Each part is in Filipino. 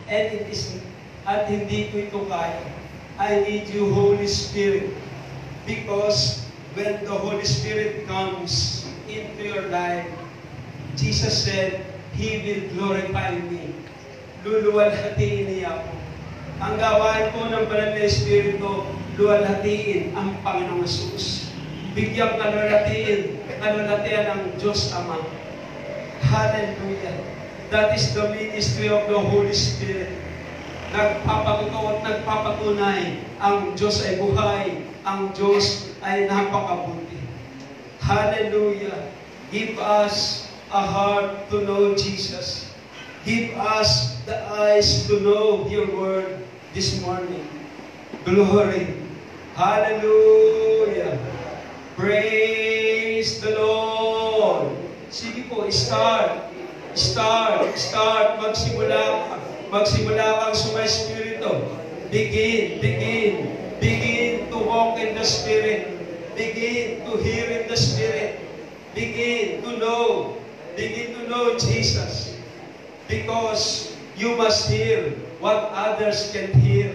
And it is, at hindi ko ito kaya. I need you, Holy Spirit. Because when the Holy Spirit comes into your life, Jesus said, He will glorify me. Luluwalhatiin niya ako. Ang gawain po ng Banal na Espiritu, luwalhatiin ang Panginoong Hesus. Bigyang kalulatian ng Diyos Ama. Hallelujah. That is the ministry of the Holy Spirit. Nagpapatuto at nagpapatunay, ang Diyos ay buhay, ang Diyos ay napakabuti. Hallelujah. Give us a heart to know Jesus. Give us the eyes to know your word this morning. Glory. Hallelujah. Praise the Lord. Sige po, start. Magsimula kang sumay-spirito. Begin to walk in the Spirit. Begin to hear in the Spirit. Begin to know Jesus. Because you must hear what others can hear.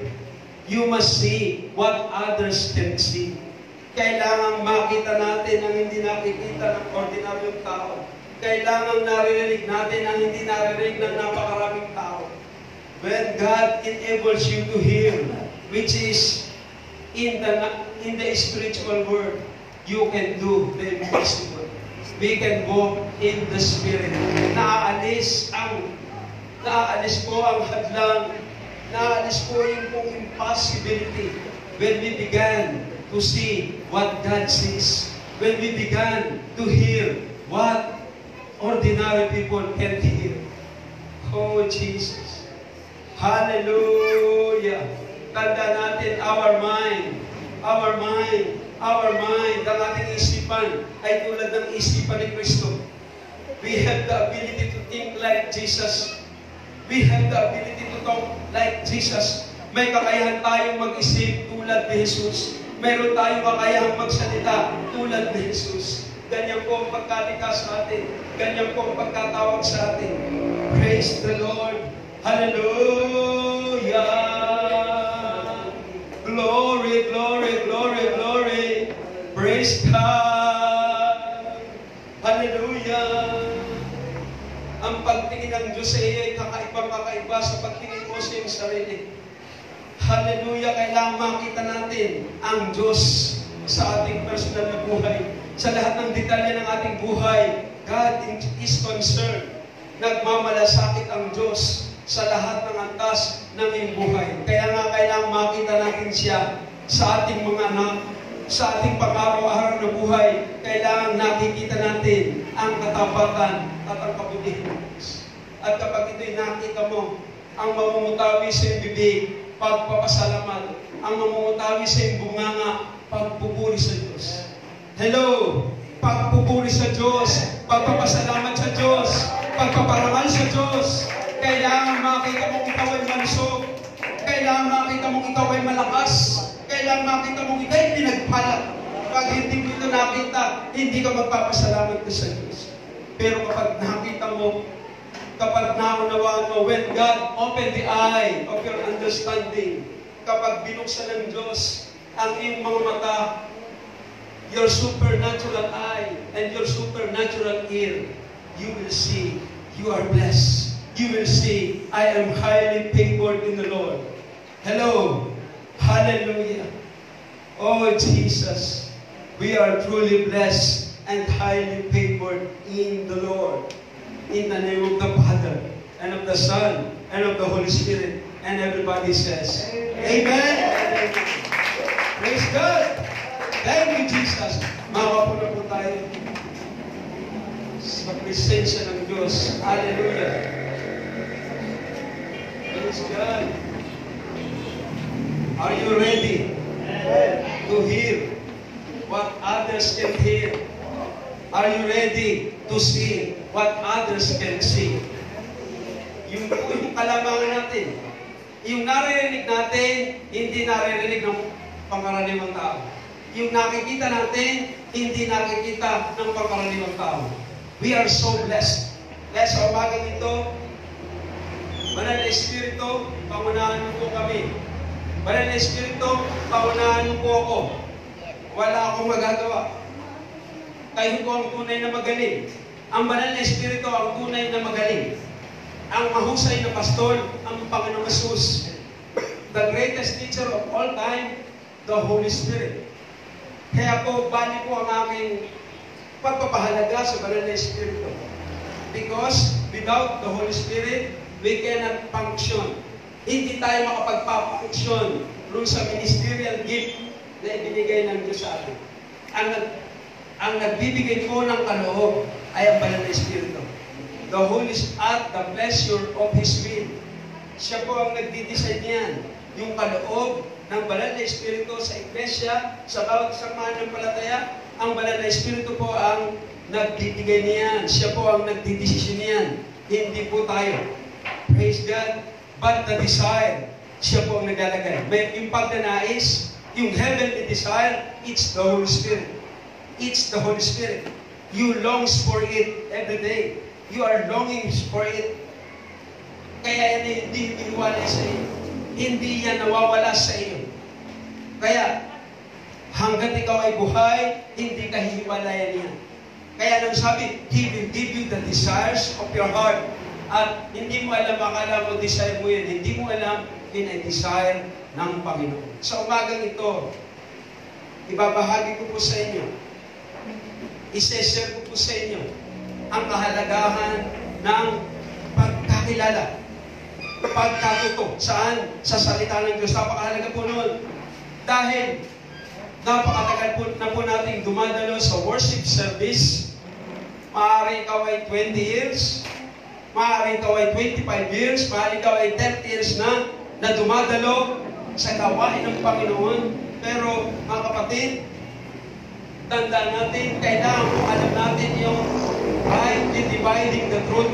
You must see what others can see. Kailangang makita natin ang hindi nakikita ng ordinaryong tao. Kailangang naririnig natin ang hindi naririnig ng napakaraming tao. When God enables you to hear, which is in the spiritual world, you can do the impossible. We can walk in the Spirit. Naaalis po ang hadlang, naaalis po yung impossibility when we began to see what God sees. When we began to hear what ordinary people can't hear. Oh, Jesus. Hallelujah. Tanda natin our mind, ang ating isipan ay tulad ng isipan ni Kristo. We have the ability to think like Jesus. We have the ability to talk like Jesus. May kakayahan tayong mag-isip tulad ni Jesus. Meron tayong kakayahan magsalita tulad ni Jesus. Ganyan po ang pagkalikha sa atin. Ganyan po ang pagkatawag sa atin. Praise the Lord. Hallelujah. Glory, glory, glory, glory. Praise God. Hallelujah. Ang pagtingin ng Diyos sa iyo ay kakaiba sa pagtingin mo sa iyong sarili. Hallelujah. Kailangan makita natin ang Diyos sa ating personal na buhay. Sa lahat ng detalye ng ating buhay, God is concerned. Nagmamalasakit ang Diyos sa lahat ng antas ng iyong buhay. Kaya nga kailangan makita natin siya sa ating mga anak, sa ating pang-araw-araw na buhay. Kailangan nakikita natin ang katapatan at ang kabutihan ng Diyos. At kapag ito'y nakita mo, ang mamumutawi sa iyong bibig, pagpapasalamat. Ang mamumutawi sa iyong bunganga, pagpupuri sa Diyos. Hello! Pagpupuri sa Diyos, pagpapasalamat sa Diyos, pagpaparangal sa Diyos. Kailangan makita mong ikaw ay malusog. Kailangan makita mong ikaw ay malakas. Kailangan makita mong ikaw ay pinagpala. Pag hindi mo ito nakita, hindi ka magpapasalamat ka sa Diyos. Pero kapag nakita mo, kapag naunawaan mo, when God opened the eye of your understanding, kapag binuksan ng Diyos ang iyong mga mata, your supernatural eye and your supernatural ear, you will see you are blessed. You will see, I am highly favored in the Lord. Hello. Hallelujah. Oh, Jesus. We are truly blessed and highly favored in the Lord. In the name of the Father, and of the Son, and of the Holy Spirit. And everybody says, Amen. Amen. Praise God. Thank you, Jesus. Makapuna po tayo sa presensya ng Diyos. Hallelujah. Praise God. Are you ready to hear what others can hear? Are you ready to see what others can see? Yung kalamangan natin, yung naririnig natin, hindi naririnig ng pangkaraniwang tao. Yung nakikita natin, hindi nakikita ng pangkaraniwang tao. We are so blessed. Dahil sa umagang ito, Banal na Espiritu, pangunahan mo po kami. Banal na Espiritu, paunahan mo po ako. Wala akong magagawa. Kayo po ang tunay na magaling. Ang banal na Espiritu ang tunay na magaling. Ang mahusay na pastor, ang Panginoong Jesus. The greatest teacher of all time, the Holy Spirit. Kaya po, bali po ang aming pagpapahalaga sa banal na Espiritu. Because without the Holy Spirit, we cannot function. Hindi tayo makapagpapafunksyon doon sa ministerial gift na ibinigay ng Diyos sa atin. Ang nagbibigay po ng kaloob ay ang banal na Espiritu. The Holy at the pleasure of His will. Siya po ang nagdi-design niyan. Yung kaloob ng banal na Espiritu sa iglesia, sa bawat samahan ng palataya, ang banal na Espiritu po ang nagbibigay niyan. Siya po ang nagdi-desisyon niyan. Hindi po tayo. Praise God. But the desire, siya po ang naglalagay. Yung pagnanais, yung heavenly desire, it's the Holy Spirit. It's the Holy Spirit. You longs for it every day. You are longing for it. Kaya yan hindi iniwala sa iyo. Hindi yan nawawala sa iyo. Kaya, hanggat ikaw ay buhay, hindi ka hihiwalayan yan. Kaya nang sabi, He will give you the desires of your heart. At hindi mo alam, akala mo desire mo yun. Hindi mo alam, yun ay desire ng Panginoon. Sa umagang ito, ibabahagi ko po sa inyo, iseshare ko po sa inyo, ang kahalagahan ng pagkakilala, pagkatuto. Saan? Sa salita ng Diyos. Napakahalaga po noon. Dahil, napakatagal po na po nating dumadalo sa worship service. Maaari ikaw ay 20 years, maaari ikaw ay 25 years, maaari ikaw ay 30 years na dumadalo sa gawain ng Panginoon. Pero, mga kapatid, tandaan natin, kailangan kung alam natin yung rightly dividing the truth,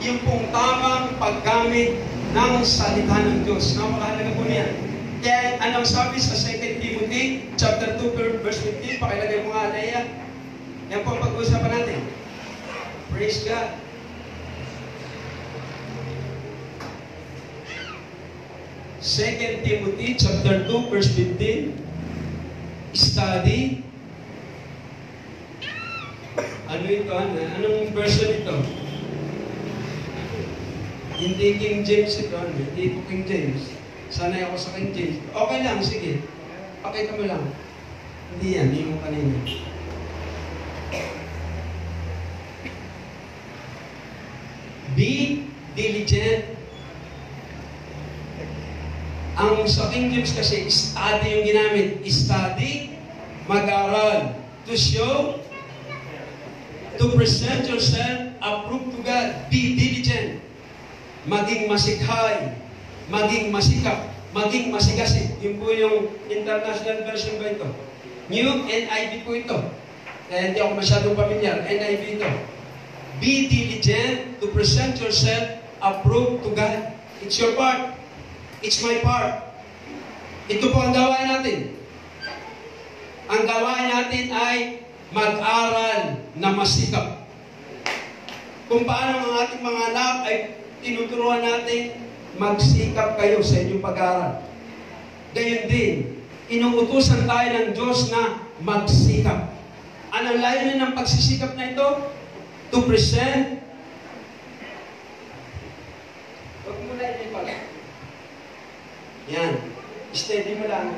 yung pong tamang paggamit ng salita ng Diyos. Napakahalaga po niyan. Kaya, anong sabi sa 2 Timothy, chapter 2, verse 15, pakilagay mo nga, Alea. Yan po ang pag-uusapan natin. Praise God. 2 Timothy chapter 2 verse 15. Study. Ano ito? Anong version ito? Hindi King James ito. Hindi ito King James. Sanay ako sa King James. Okay lang, sige. Pakita mo lang. Hindi yan, hindi mo kanina. Be diligent. Ang sa King James kasi, study yung ginamit. Study, mag-aral. To show, to present yourself approved to God. Be diligent. Maging masikhay. Maging masikap. Maging masigasig. Yun po yung international version ba ito? New NIV po ito. Kaya hindi ako masyadong pamilyar. NIV ito. Be diligent to present yourself approved to God. It's your part. It's my part. Ito po ang gawain natin. Ang gawain natin ay mag-aral na masikap. Kung paano ang ating mga anak ay tinuturuan natin, magsikap kayo sa inyong pag-aaral. Gayon din, inuutusan tayo ng Diyos na magsikap. Anong layunin ng pagsisikap na ito? To present. Huwag mo na ito pala. Yan. Steady mo lang.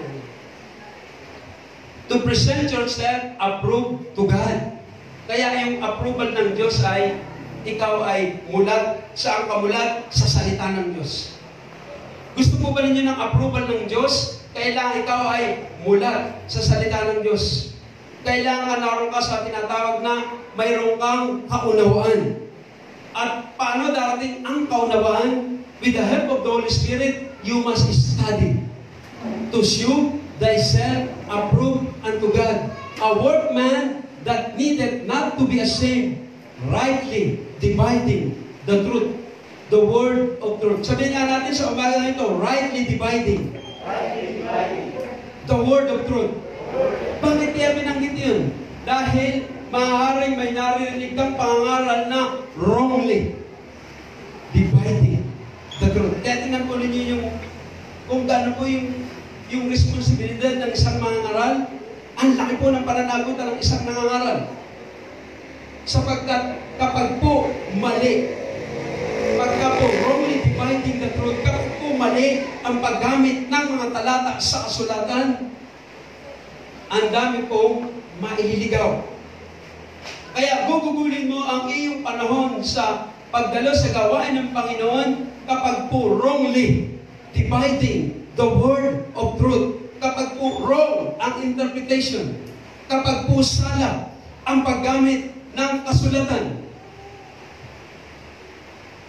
To present yourself approved to God. Kaya yung approval ng Diyos ay ikaw ay mulat. Saan ka mulat? Sa salita ng Diyos. Gusto po ba ninyo ng approval ng Diyos? Kailangan ikaw ay mulat sa salita ng Diyos. Kailangan naroon ka sa tinatawag na mayroon kang kaunawaan. At paano darating ang kaunawaan? With the help of the Holy Spirit, you must study to show thyself approved unto God, a workman that needed not to be ashamed, rightly dividing the truth, the word of truth. Sabihin nga natin sa umaga na ito, rightly dividing. The word of truth. Bakit kaya binanggit yun? Dahil maaaring may naririnig kang pangaral na wrongly dividing the the truth. Kaya tingnan po ninyo kung gaano po yung responsibilidad ng isang mangangaral. Ang laki po ng pananagutan ng isang nangangaral. Sapagkat kapag po mali, pagka po wrongly dividing the truth, kapag po mali ang paggamit ng mga talata sa kasulatan, ang dami pong maililigaw. Kaya gugugulin mo ang iyong panahon sa pagdalo sa gawain ng Panginoon kapag po wrongly dividing the word of truth. Kapag po wrong ang interpretation. Kapag po sala ang paggamit ng kasulatan.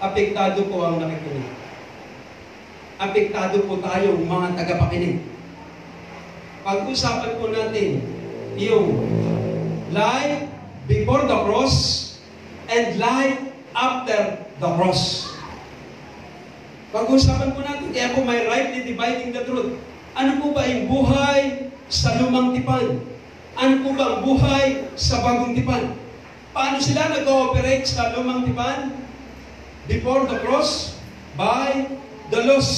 Apektado po ang nakikinig. Apektado po tayong mga tagapakinig. Pag-usapan po natin yung life before the cross and life after the cross. Pag-usapan po natin, kaya po may rightly dividing the truth. Ano po ba yung buhay sa lumang tipan? Ano po ba ang buhay sa bagong tipan? Paano sila nag-ooperate sa lumang tipan? Before the cross, by the laws,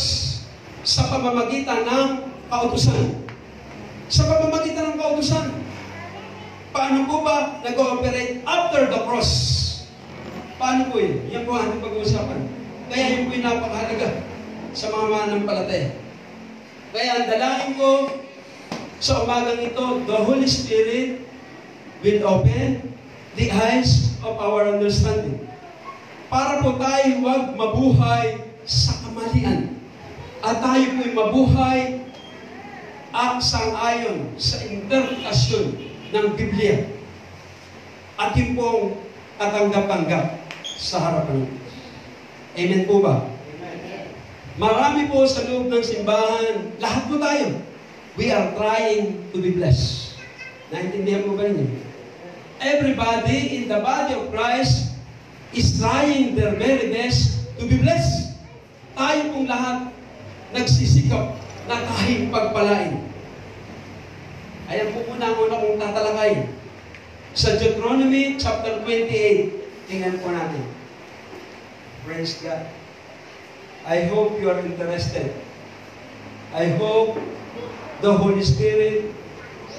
sa pamamagitan ng kautusan. Sa pamamagitan ng kautusan. Paano po ba nag-ooperate after the cross? Paano po yun? Yan po ang ating pag-uusapan. Kaya yun po yung napakahalaga sa mga mananampalataya. Kaya ang dalangin ko sa umagang ito, the Holy Spirit will open the eyes of our understanding. Para po tayo huwag mabuhay sa kamalian. At tayo po'y mabuhay sang-ayon sa interpretasyon ng Biblia. At yun pong katanggap-tanggap sa harapan ng Diyos. Amen po ba? Marami po sa loob ng simbahan, lahat po tayo. We are trying to be blessed. Naintindihan mo ba niyo? Everybody in the body of Christ is trying their very best to be blessed. Tayo pong lahat nagsisikap na kahit pagpalain. Ayan po muna kong tatalakay. Sa Deuteronomy chapter 28, tingnan po natin. Praise God. I hope you are interested. I hope the Holy Spirit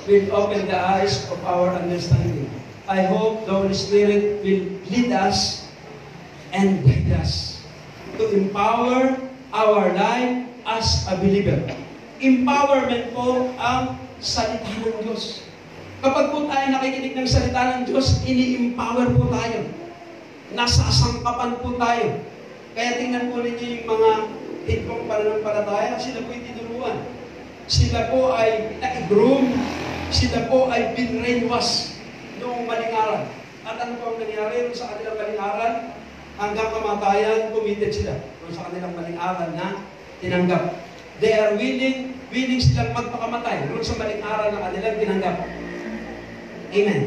will open the eyes of our understanding. I hope the Holy Spirit will lead us and guide us to empower our life as a believer. Empowerment po ang salita ng Diyos. Kapag po tayo nakikinig ng salita ng Diyos, ini-empower po tayo. Nasasangkapan po tayo. Kaya tingnan po ninyo yung mga hitpong pananampalataya, sila po'y tinuruan. Sila po ay nag-groom, sila po ay binrainwash noong maling-aral. At ano po ang nangyari sa kanilang maling-aral? Hanggang kamatayan, committed sila sa kanilang maling-aral na tinanggap. They are willing silang magpakamatay doon sa maling-aral na kanilang tinanggap. Amen.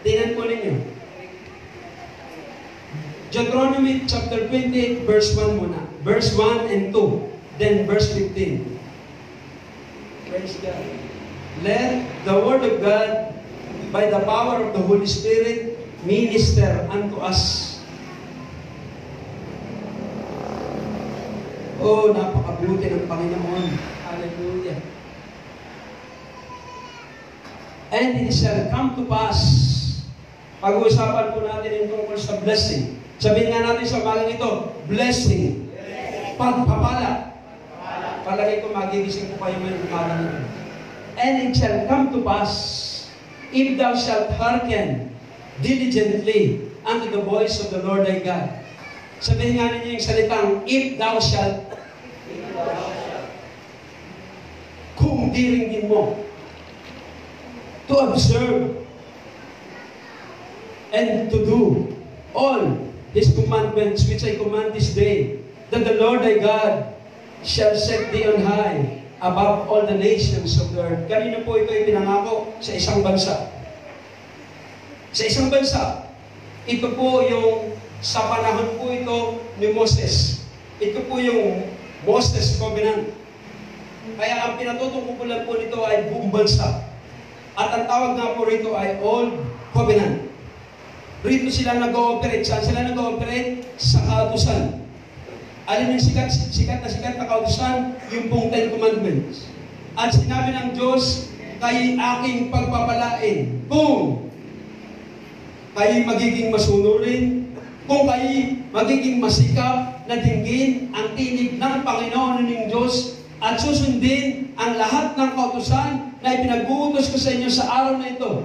Tingnan po ninyo. Deuteronomy chapter 28, verse 1 muna. Verse 1 and 2. Then verse 15. Praise God. Let the word of God, by the power of the Holy Spirit, minister unto us. Oh, napakabuti ng Panginoon. Hallelujah. And it shall come to pass. Pag-uusapan po natin yung tungkol sa blessing. Sabihin nga natin sa umagang ito, blessing. Pagpapala. Palagay ko magigising po kayo ngayong umagang ito. And it shall come to pass, if thou shalt hearken diligently unto the voice of the Lord thy God. Sabihin nga ninyo yung salitang, if thou shalt. Kung diringgin mo. To observe and to do all His commandments which I command this day, that the Lord thy God shall set thee on high above all the nations of the earth. Kanino po ito ipinangako? Sa isang bansa. Sa isang bansa. Ito po yung sa panahon po ito ni Moses. Ito po yung Moses Covenant. Kaya ang pinatutungkulan po nito ay buong bansa. At ang tawag nga po rito ay Old Covenant. Rito sila nag-ooperate. Saan sila nag-ooperate? Sa kautusan. Alin yung sikat na kautusan? Yung pong 10 Commandments. At sinabi ng Diyos, kayo aking pagpapalain kung kayo magiging masunurin, kung kayo magiging masikap na dinggin ang tinig ng Panginoon ng Diyos at susundin ang lahat ng kautusan na ipinag-uutos ko sa inyo sa araw na ito.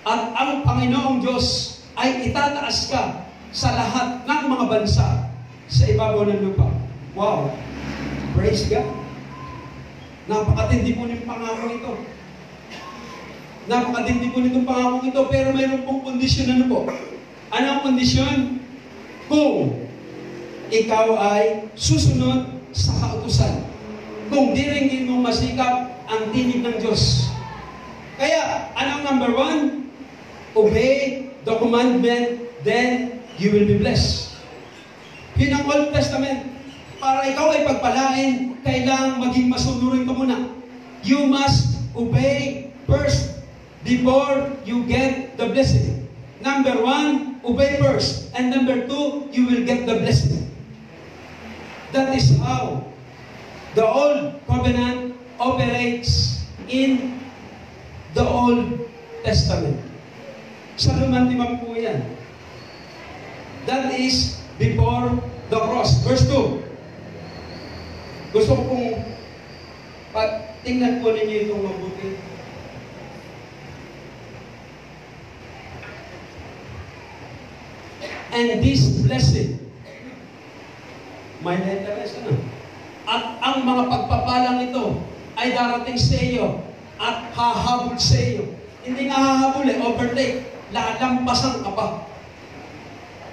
At ang Panginoong Diyos ay itataas ka sa lahat ng mga bansa sa ibabaw ng lupa. Wow! Praise God! Napakatindi po ng pangako ito. Napakatindi po nitong pangako ito, pero mayroon pong kondisyon. Ano po? Ano ang kondisyon? Kung ikaw ay susunod sa kautusan. Kung diringgin mong masikap ang tinig ng Diyos. Kaya, anong number 1? Obey the commandment, then you will be blessed. Yun ang Old Testament. Para ikaw ay pagpalain, kailangang maging masunurin ka muna. You must obey first before you get the blessing. Number 1, obey first. And number 2, you will get the blessing. That is how the Old Covenant operates in the Old Testament. Sa Lumang Timang po yan. That is before the cross. Verse 2. Gusto ko pong tingnan po ninyo itong mabuti. And this blessing, may letters ano? At ang mga pagpapalang ito ay darating sa iyo at hahabol sa iyo. Hindi nga hahabol overtake. Lalampasan ka pa.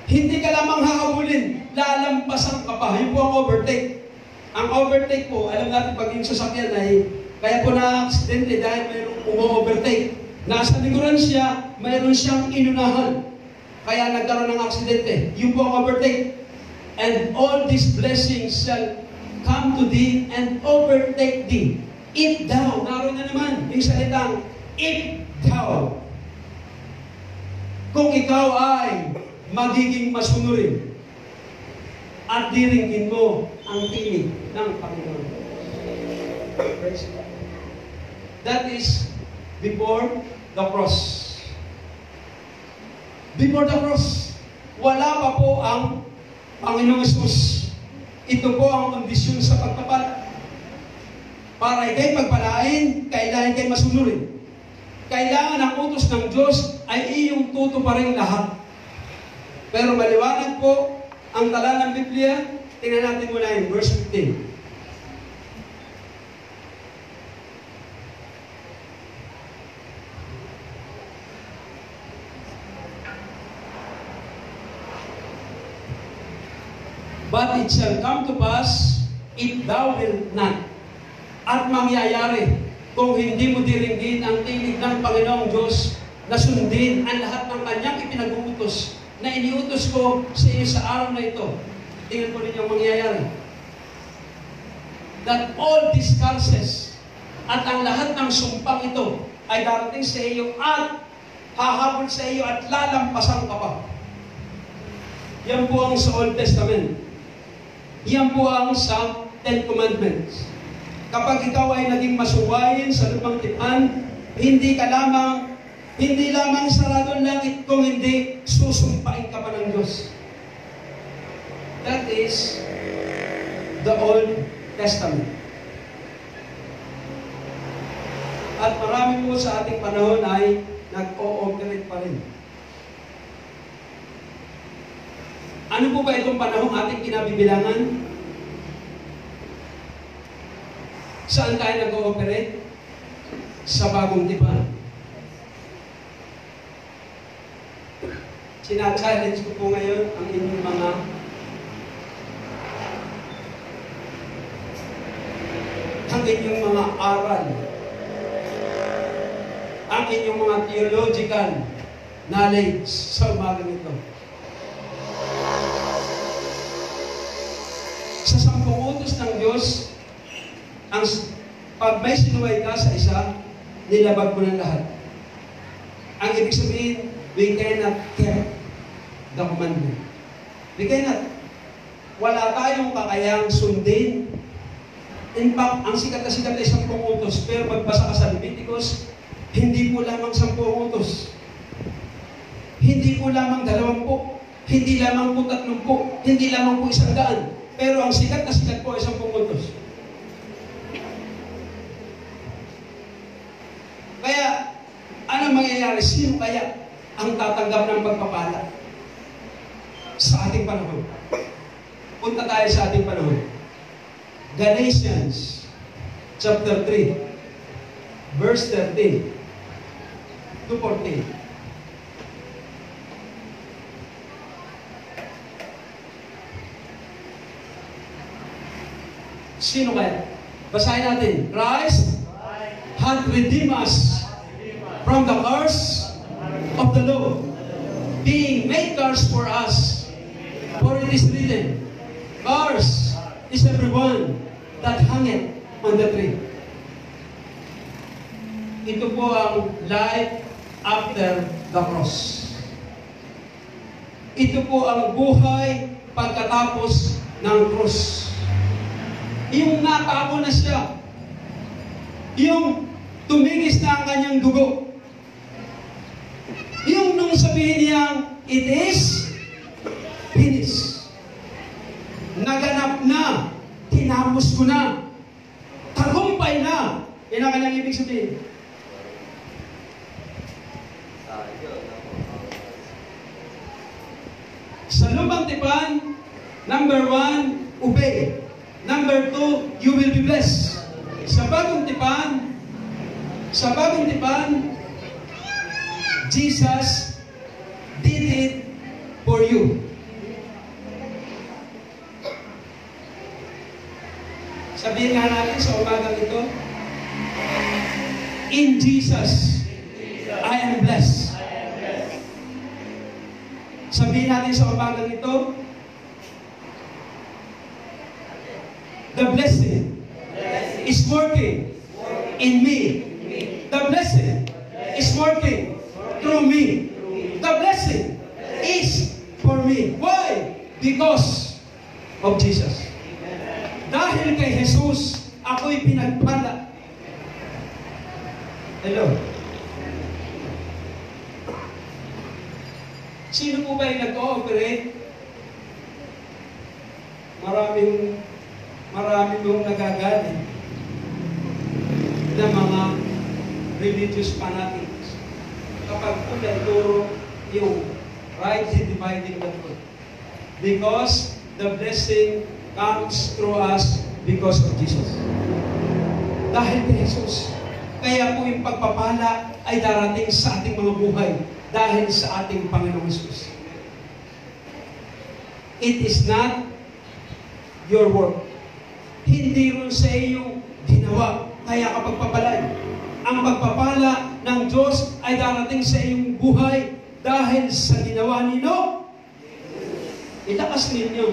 Hindi ka lamang hahabulin, lalampasan ka pa. Yun po ang overtake. Ang overtake po, alam natin pag yung sasakyan ay, kaya po na-accidente dahil mayroong umo-overtake. Nasa likuran siya, mayroon siyang inunahan. Kaya nagkaroon ng aksidente. Yun po ang overtake. And all these blessings shall come to thee and overtake thee. If thou, naroon na naman yung salitang, if thou, kung ikaw ay magiging masunurin at diringgin mo ang tinig ng Panginoon. That is before the cross. Before the cross, wala pa po ang Panginoong Hesus. Ito po ang kondisyon sa pagpapala. Para ikay pagpalain, kailangan ikay masunurin. Kailangan ang utos ng Diyos ay iyong tutuparin lahat. Pero maliwanag po ang tala ng Biblia. Tingnan natin muna yung verse 15. But it shall come to pass if thou wilt not. At mangyayari kung hindi mo diringgin ang tinig ng Panginoong Diyos na sundin ang lahat ng kanyang ipinag-uutos na iniutos ko sa iyo sa araw na ito. Tingnan po ninyo ang mangyayari. That all these curses at ang lahat ng sumpang ito ay darating sa iyo at hahabol sa iyo at lalampasan ka pa. Yan po ang sa Old Testament. Yan po ang sa 10 Commandments. Kapag ikaw ay naging masuwayin sa lumang tipan, hindi lamang sarado ang langit kung hindi susumpain ka pa ng Diyos. That is the Old Testament. At marami po sa ating panahon ay nag-o-operate pa rin. Ano po ba itong panahong ating kinabibilangan? Saan tayo nag-ooperate? Sa bagong tipan. Sina-challenge ko po ngayon ang inyong mga aral, ang inyong mga theological knowledge sa umagang ito. Sa 10 utos ng Diyos, pag may sinuway ka sa isa, nilabag mo ng lahat. Ang ibig sabihin, we cannot keep the commandment. We cannot. wala tayong kakayang sundin. In fact, ang sikat na 10 utos, pero magbasa ka sa Leviticus, hindi po lamang 10 utos. Hindi po lamang 20, hindi lamang po 30, hindi lamang po 100. Pero ang sikat na sikat po ay 10 utos. Kaya, ano mangyayari? Sino kaya ang tatanggap ng pagpapala sa ating panahon? Punta tayo sa ating panahon. Galatians chapter 3, verse 13 to 14. Sino kaya? Basahin natin. Christ hath redeemed us from the curse of the law, being made curse for us. For it is written, curse is everyone that hangeth on the tree. Ito po ang life after the cross. Ito po ang buhay pagkatapos ng cross. Yung natako na siya, yung tumigis na ang kanyang dugo, yung nung sabihin niyang, it is finished. Naganap na, tinapos ko na, tagumpay na. Yan ang kanyang ibig sabihin. Sa lumang tipan, number 1, obey. Number 2, you will be blessed. Sa bagong tipan, Jesus did it for you. Sabihin nga natin sa umagang ito, in Jesus, I am blessed. Sabihin natin sa umagang ito, the blessing is working in me. The blessing is working through me. The blessing is for me. Why? Because of Jesus. Dahil kay Jesus, ako'y pinagpala. Hello? Sino po ba yung nag-ooperate? Marami pong nagagaling na mga religious fanatics. Kapag po nagturo yung rightly dividing the truth. Because the blessing comes through us because of Jesus. Dahil kay Jesus. Kaya po yung pagpapala ay darating sa ating mga buhay dahil sa ating Panginoong Jesus. It is not your work. Hindi rin sa iyong ginawa, kaya ka pagpapalay. Ang pagpapala ng Diyos ay darating sa iyong buhay dahil sa ginawa ninyo. Itakas ninyo.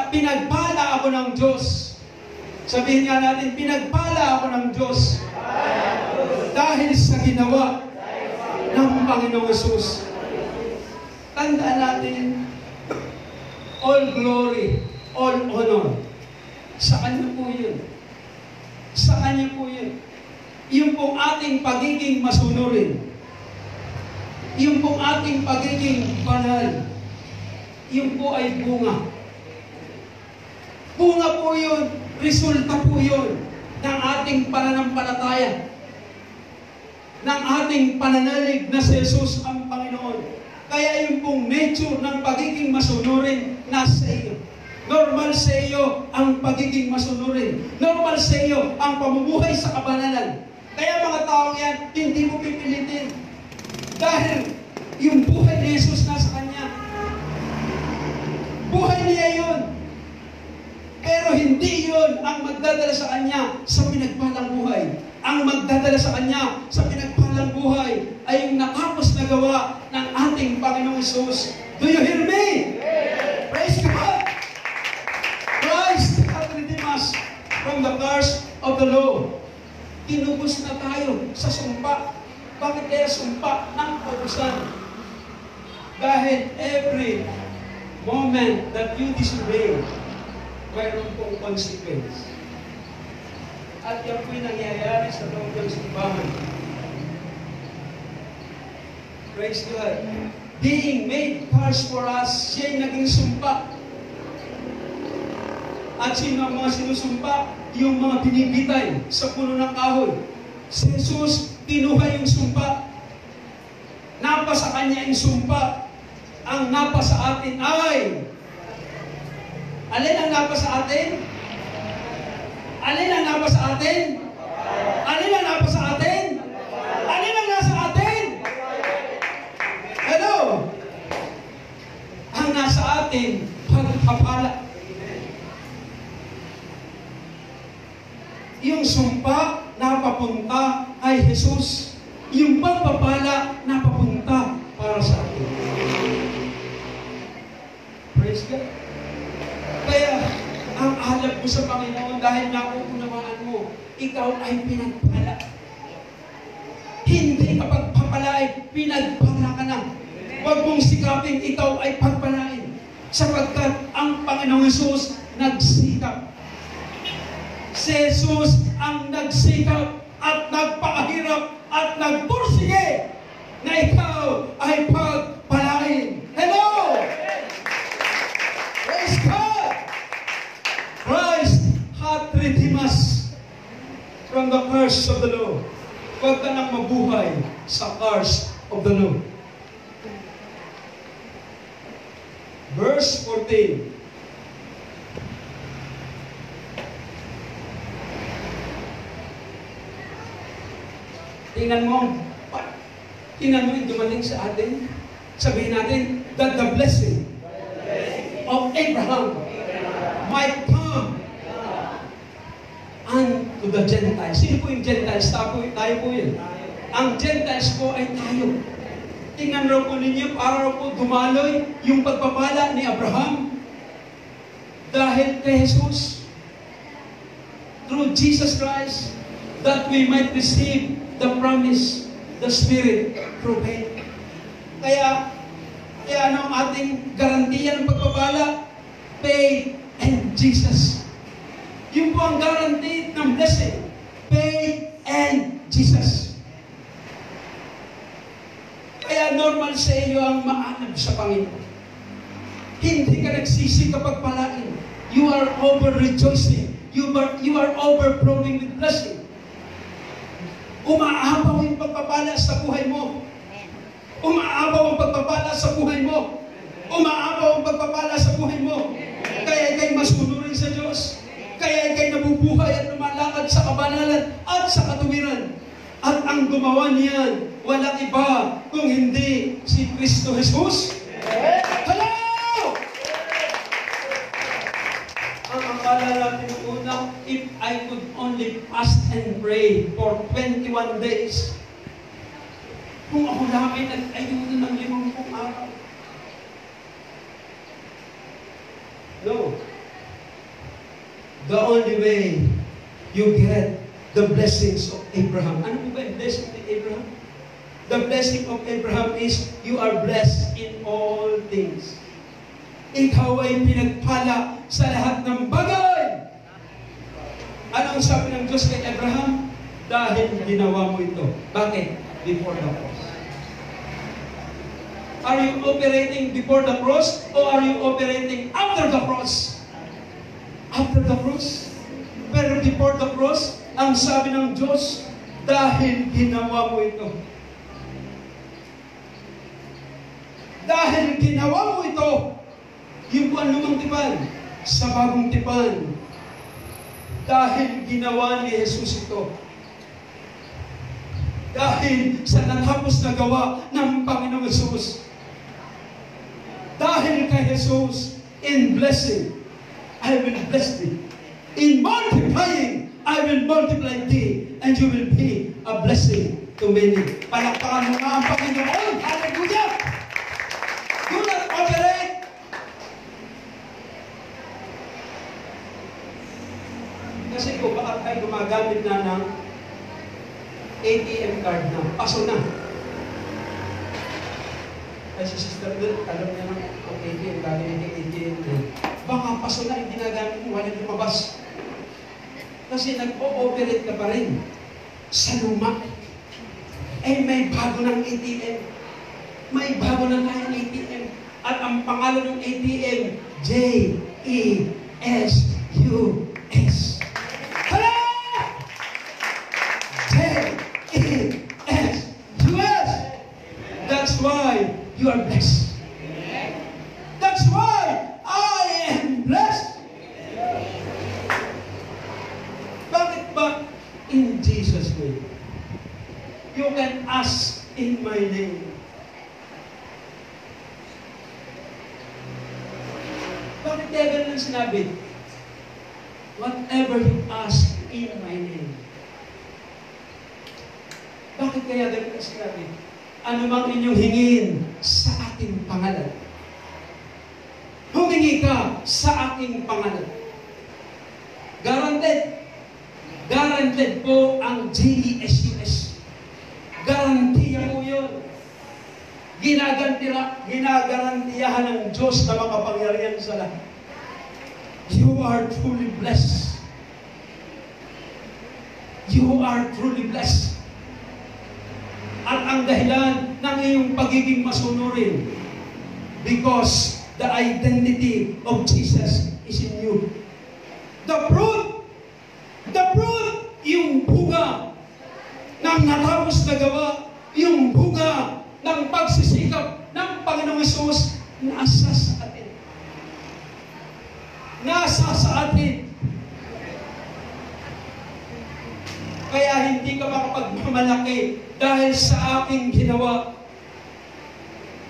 Pinagpala ako ng Diyos. Sabihin nga natin, pinagpala ako ng Diyos dahil sa ginawa ng Panginoong Jesus. Tandaan natin, all glory, all honor, sa Kanya po yun. Sa Kanya po yun. Yung pong ating pagiging masunurin, yung pong ating pagiging banal, yung po ay bunga. Bunga po yun, resulta po yun ng ating pananampalataya, ng ating pananalig na si Jesus ang Panginoon. Kaya yung pong nature ng pagiging masunurin nasa iyo. Normal sa iyo ang pagiging masunurin. Normal sa iyo ang pamumuhay sa kabanalan. Kaya mga taong yan, hindi mo pipilitin. Dahil yung buhay ni Jesus nasa Kanya. Buhay niya yun. Pero hindi yun ang magdadala sa Kanya sa pinagpalang buhay. Ang magdadala sa Kanya sa pinagpalang buhay ay yung nakapos na gawa ng ating Panginoong Jesus. Do you hear me? Praise God! Christ hath redeemed us from the curse of the law. Tinubos na tayo sa sumpa. Bakit kaya sumpa ng kaubusan? Dahil every moment that you disobey, mayroon pong consequence. At yan po'y nangyayari sa loob ng simbahan. Praise God. Being made curse for us, siya'y naging sumpa. At sino ang mga sinusumpa? Yung mga binibitay sa puno ng kahoy. Si Jesus, kinuha yung sumpa. Napa sa kanya yung sumpa. Ang napa sa atin ay... Alin ang napa sa atin? Alin ang napa sa atin? Alin ang napa sa atin? Alin ang nasa atin? Hello? Ang nasa atin, pagpapala. Yung sumpa napapunta kay Jesus. Yung pagpapala napapunta para sa atin. Praise God. Kaya, ang alab mo sa Panginoon dahil nauunawaan mo, ikaw ay pinagpala. Hindi ka pagpapalain, pinagpala ka na. Huwag mong sikapin, ikaw ay pagpalain. Sapagkat ang Panginoong Jesus nagsikap. Si Jesus ang nagsikap at nagpakahirap at nagpursige na ikaw ay pagpalain. Hello! Praise God! Christ hath redeemed us from the curse of the law. Huwag ka nang mabuhay sa curse of the law. Verse 14. Tingnan mo yung dumating sa atin. Sabihin natin that the blessing of Abraham might come unto the Gentiles. Sino po yung Gentiles? Tayo po yun. Ang Gentiles po ay tayo. Tingnan raw po ninyo, para raw po dumaloy yung pagpapala ni Abraham dahil kay Jesus. Through Jesus Christ, that we might receive the promise, the Spirit, through faith. Kaya ano ang ating garantiya ng pagpapala? Faith and Jesus. Yun po ang guarantee ng blessing. Faith and Jesus. Kaya normal sa iyo ang maanap sa Panginoon. Hindi ka nagsisi kapag palain. You are over-rejoicing. You are overflowing with blessing. Umaapaw yung pagpapala sa buhay mo. Umaapaw ang pagpapala sa buhay mo. Umaapaw ang pagpapala sa buhay mo. Kaya ikay masunurin sa Diyos. Kaya ikay nabubuhay at lumalakad sa kabanalan at sa katuwiran. At ang gumawa niyan, walang iba kung hindi si Kristo Jesus. Hello! Ang akala natin una, if I could only fast and pray for 21 days, kung ako lamay nag-ayunan ng 50 araw. No. The only way you get the blessings of Abraham. Ano ba yung blessing of Abraham? The blessing of Abraham is you are blessed in all things. Ikaw ay pinagpala sa lahat ng bagay. Anong sabi ng Diyos kay Abraham? Dahil ginawa mo ito. Bakit? Before the cross. Are you operating before the cross or are you operating after the cross? After the cross. Pero before the cross, ang sabi ng Diyos, dahil ginawa mo ito. Dahil ginawa mo ito, yung buwan lumang tipan, sa bagong tipan, dahil ginawa ni Jesus ito. Dahil sa natapos na gawa ng Panginoong Jesus. Dahil kay Jesus, in blessing, I will bless thee. In multiplying, I will multiply thee, and you will be a blessing to many. Palakpakan mo nga ang Panginoon. Hallelujah! Do not operate. Kasi kung baka tayo gumagamit na ng ATM card na, paso na. Kasi sister doon, alam niya ng ATM, gagawin ng ATM. Baka paso na yung ginagamit mo, wala lumabas. Kasi nag-o-operate ka pa rin sa luma. Eh, may bago ng ATM. May bago ng kayang ATM. At ang pangalan ng ATM, J-E-S-U-S. Hala! J-E-S-U-S. That's why you are blessed. That's why I am blessed. Bakit ba? In Jesus' name. You can ask in my name. Bakit kaya ganun ang sinabi? Whatever you ask in my name. Bakit kaya ganun ang sinabi? Ano mang inyong hingin sa ating pangalan. Humingi ka sa ating pangalan. Guaranteed. Guaranteed po ang GESUS. Garantiya po yun. Ginagarantiyahan ng Diyos na makapangyarihan sa lahat. You are truly blessed. You are truly blessed. At ang dahilan ng iyong pagiging masunurin, because the identity of Jesus is in you. The fruit, yung bunga ng natapos na gawa, yung bunga ng pagsisikap ng Panginoong Hesus, nasa sa atin. Nasa sa atin. Kaya hindi ka makapagmamalaki dahil sa aking ginawa.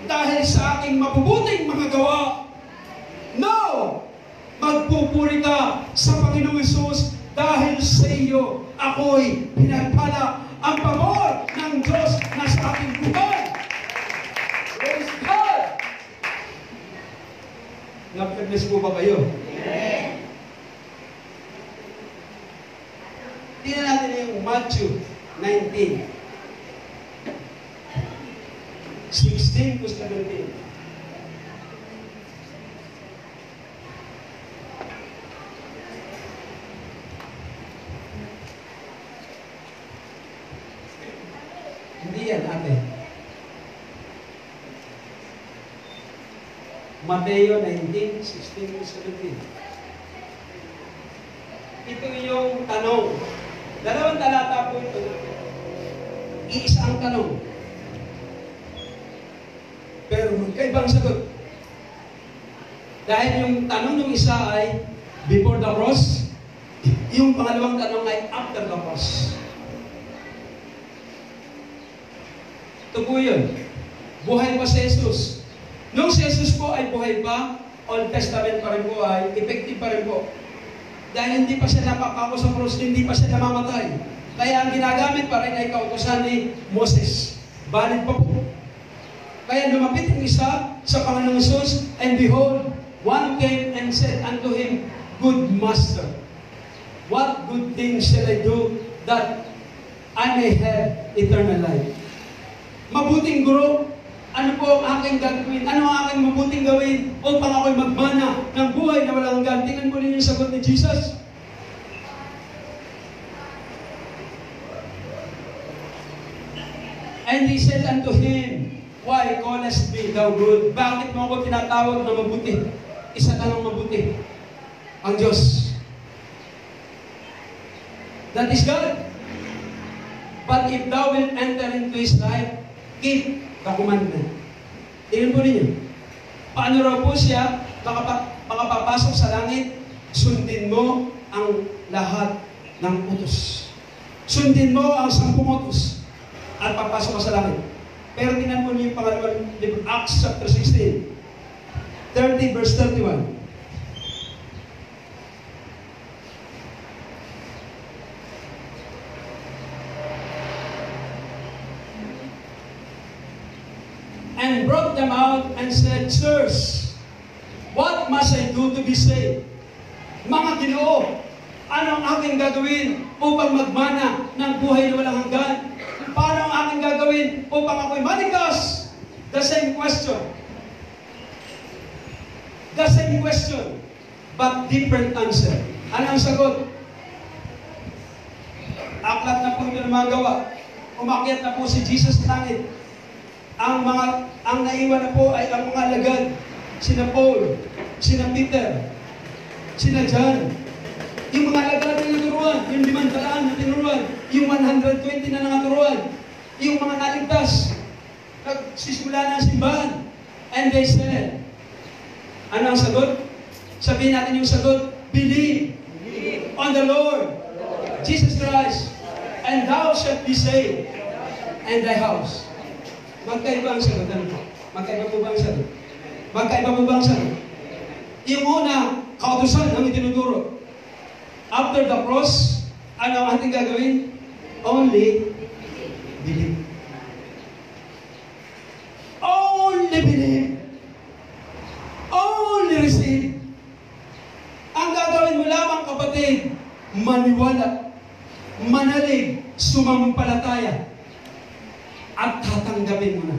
Dahil sa aking mabubuting mga gawa. No! Magpupuri ka sa Panginoong Hesus dahil sa iyo ako'y pinagpala. Ang pamor ng Diyos na sa aking buhay. Praise God! Napag-bless po ba kayo? Amen. Tingnan natin yung Matthew 19. 16 to 17. Hindi yan, ate. Mateo 19, 16 to 17. Ito yung tanong. Dalawang talata po ito. Iisa ang tanong. Pero magkaibang sagot. Dahil yung tanong ng isa ay before the cross, yung pangalawang tanong ay after the cross. Ito po yun. Buhay pa si Jesus. Nung si Jesus po ay buhay pa, Old Testament pa rin po ay effective pa rin po. Dahil hindi pa siya napapako sa cross, hindi pa siya namamatay. Kaya ang ginagamit pa rin ay kautusan ni Moses. Valid pa po. Kaya lumapit ang isa sa Panginoong Hesus, and behold, one came and said unto him, Good Master, what good things shall I do that I may have eternal life? Mabuting guro, ano po ang aking gagawin? Ano ang aking mabuting gawin upang ako'y magmana ng buhay na walang hanggan? Tingnan mo rin yung sagot ni Jesus. And he said unto him, Why callest me thou good? Bakit mo ako tinatawag na mabuti? Isa ka ng mabuti. Ang Diyos. That is God. But if thou wilt enter into His life, keep the commandment. Tingnan po ninyo. Paano raw po siya makapapasok sa langit? Sundin mo ang lahat ng utos. Sundin mo ang 10 utos at papasok ka sa langit. Pero tingnan mo niyo yung pangalawang libro, Acts chapter 16, 30 verse 31. And brought them out and said, Sirs, what must I do to be saved? Mga Ginoo, anong aking gagawin upang magmana ng buhay na walang hanggan? Paano ang aking gagawin upang ako'y manigas The same question. The same question, but different answer. Ano ang sagot? Aklat na po ito ng mga gawa. Umakyat na po si Jesus sa langit. Ang naiwan na po ay ang mga alagad. Sina Paul, sina Peter, sina John. Yung mga alagad na naturuan, yung 500 na tinuruan, yung 120 na nakaturuan, yung mga naligtas, nagsisimula na ang simbahan. And they said, ano ang sagot? Sabihin natin yung sagot, believe on the Lord Jesus Christ, and thou shalt be saved, and thy house. Magkaiba ang sagot. Magkaiba po ba ang sagot? Magkaiba po ba ang sagot? Yung una, kautusan ang itinuturo. After the cross, ano ang ating gagawin? Only believe. Only believe. Only receive. Ang gagawin mo lamang, kapatid, maniwala, manalig, sumampalataya, at tatanggapin mo na.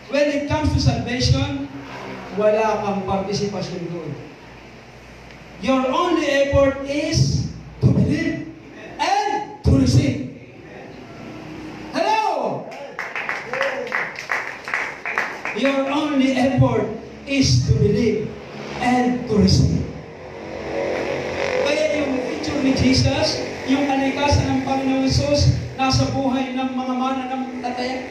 When it comes to salvation, wala kang partisipasyon doon. Your only effort is to believe and to receive. Hello! Your only effort is to believe and to receive. Kaya yung picture ni Jesus, yung kalikasan ng Panginoon Jesus, nasa buhay ng mga mananampalataya.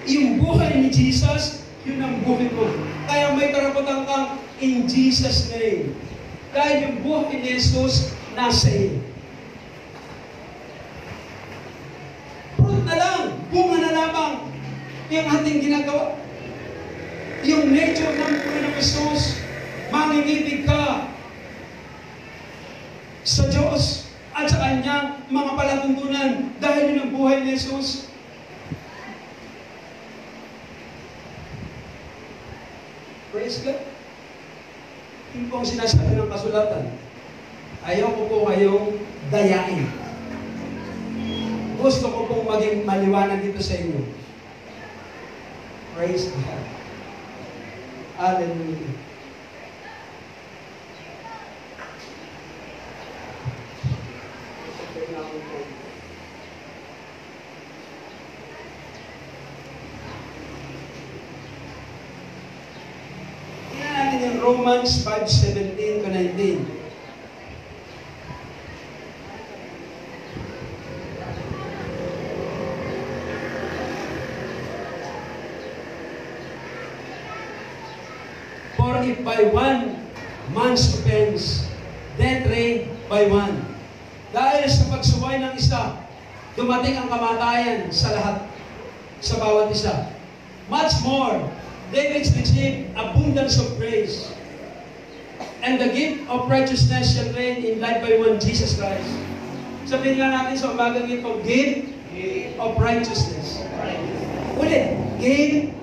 Yung buhay ni Jesus, yun ang buhay mo. Kaya may karapatan kang in Jesus' name. Dahil yung buhay ni Jesus, nasa iyo. Fruit na lang, bunga na lamang, yung ating ginagawa. Yung nature ng Panginoon Jesus, mangingibig ka sa Diyos at sa Kanyang mga palatuntunan dahil yun ang buhay ni Jesus. Praise God. Yun po ang sinasabi ng kasulatan. Ayaw ko po kayong dayain. Gusto ko pong maging maliwanag dito sa inyo. Praise God. Hallelujah. Tingnan natin yung Romans 5:17 to 19. For if by one man's offense, death reigned by one. Dahil sa pagsuway ng isa, dumating ang kamatayan sa lahat, sa bawat isa. Much more, David's received abundance of grace, and the gift of righteousness shall reign in life by one, Jesus Christ. Sabihin nga natin sa umagang ito, gift of righteousness. Ulit, gift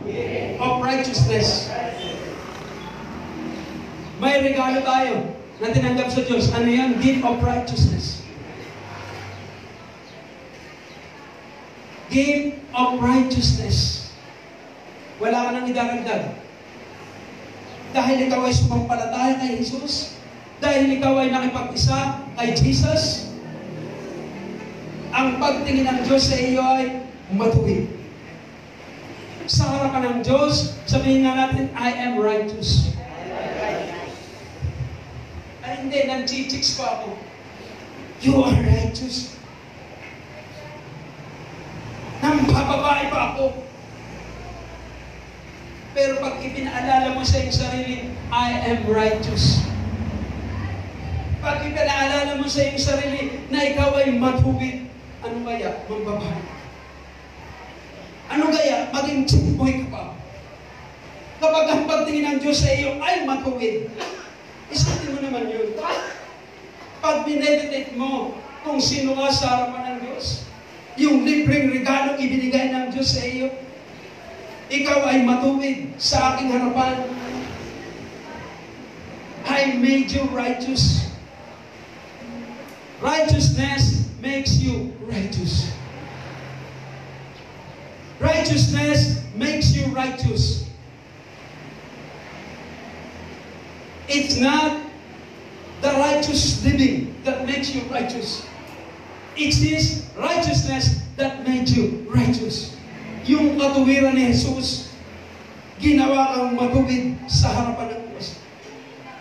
of righteousness. May regalo tayo na tinanggap sa Diyos. Ano yan? Gift of righteousness. Gift of righteousness. Wala ka nang idaragdag. Dahil ikaw ay sumampalataya kay Jesus, dahil ikaw ay nakipag-isa kay Jesus, ang pagtingin ng Diyos sa iyo ay matuwid. Sa harapan ng Diyos, sabihin nga natin, I am righteous. Ay hindi, nag-chicks pa ako. You are righteous. Nambababae pa ako. Pero pag ipinaalala mo sa iyong sarili, I am righteous. Pag ipinaalala mo sa iyong sarili na ikaw ay matuwid, ano kaya? Mambabae. Ano kaya? Maging chikboy ka pa. Kapag ang pagtingin ng Diyos sa iyo ay matuwid, isipin mo naman yun. Pag bineditate mo kung sino ka sa harapan ng Diyos, yung libreng regalo ibinigay ng Diyos sa iyo, ikaw ay matuwid sa aking harapan. I made you righteous. Righteousness makes you righteous. Righteousness righteousness makes you righteous. It's not the righteous living that makes you righteous. It's His righteousness that made you righteous. Yung katuwiran ni Jesus, ginawa kang matuwid sa harapan ng Diyos.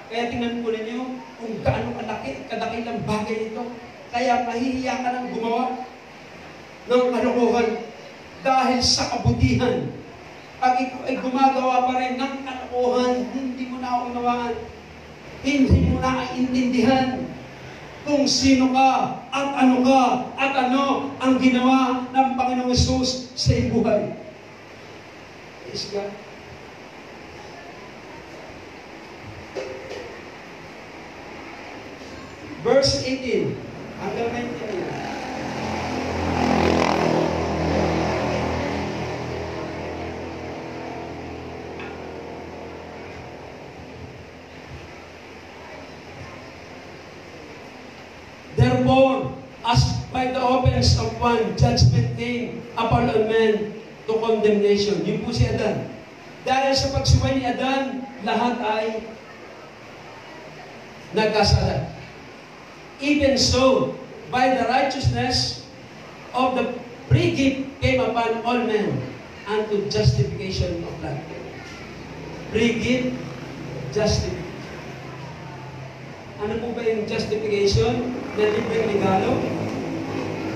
Kaya tingnan po ninyo kung gaano kadakilang bagay ito. Kaya mahihiya ka nang gumawa ng kalokohan dahil sa kabutihan. Pag ikaw ay gumagawa pa rin ng kalokohan, hindi mo na unawaan. Hindi mo na intindihan kung sino ka at ano ang ginawa ng Panginoong Hesus sa iyong buhay. Praise God. Verse 18 hanggang 19. Therefore, as by the offense of one, judgment came upon all men to condemnation. Yun po si Adan. Dahil sa pagsuway ni Adan, lahat ay nagkasala. Even so, by the righteousness of the free gift came upon all men unto justification of life. Free gift, justification. Ano po ba yung justification na libreng regalo?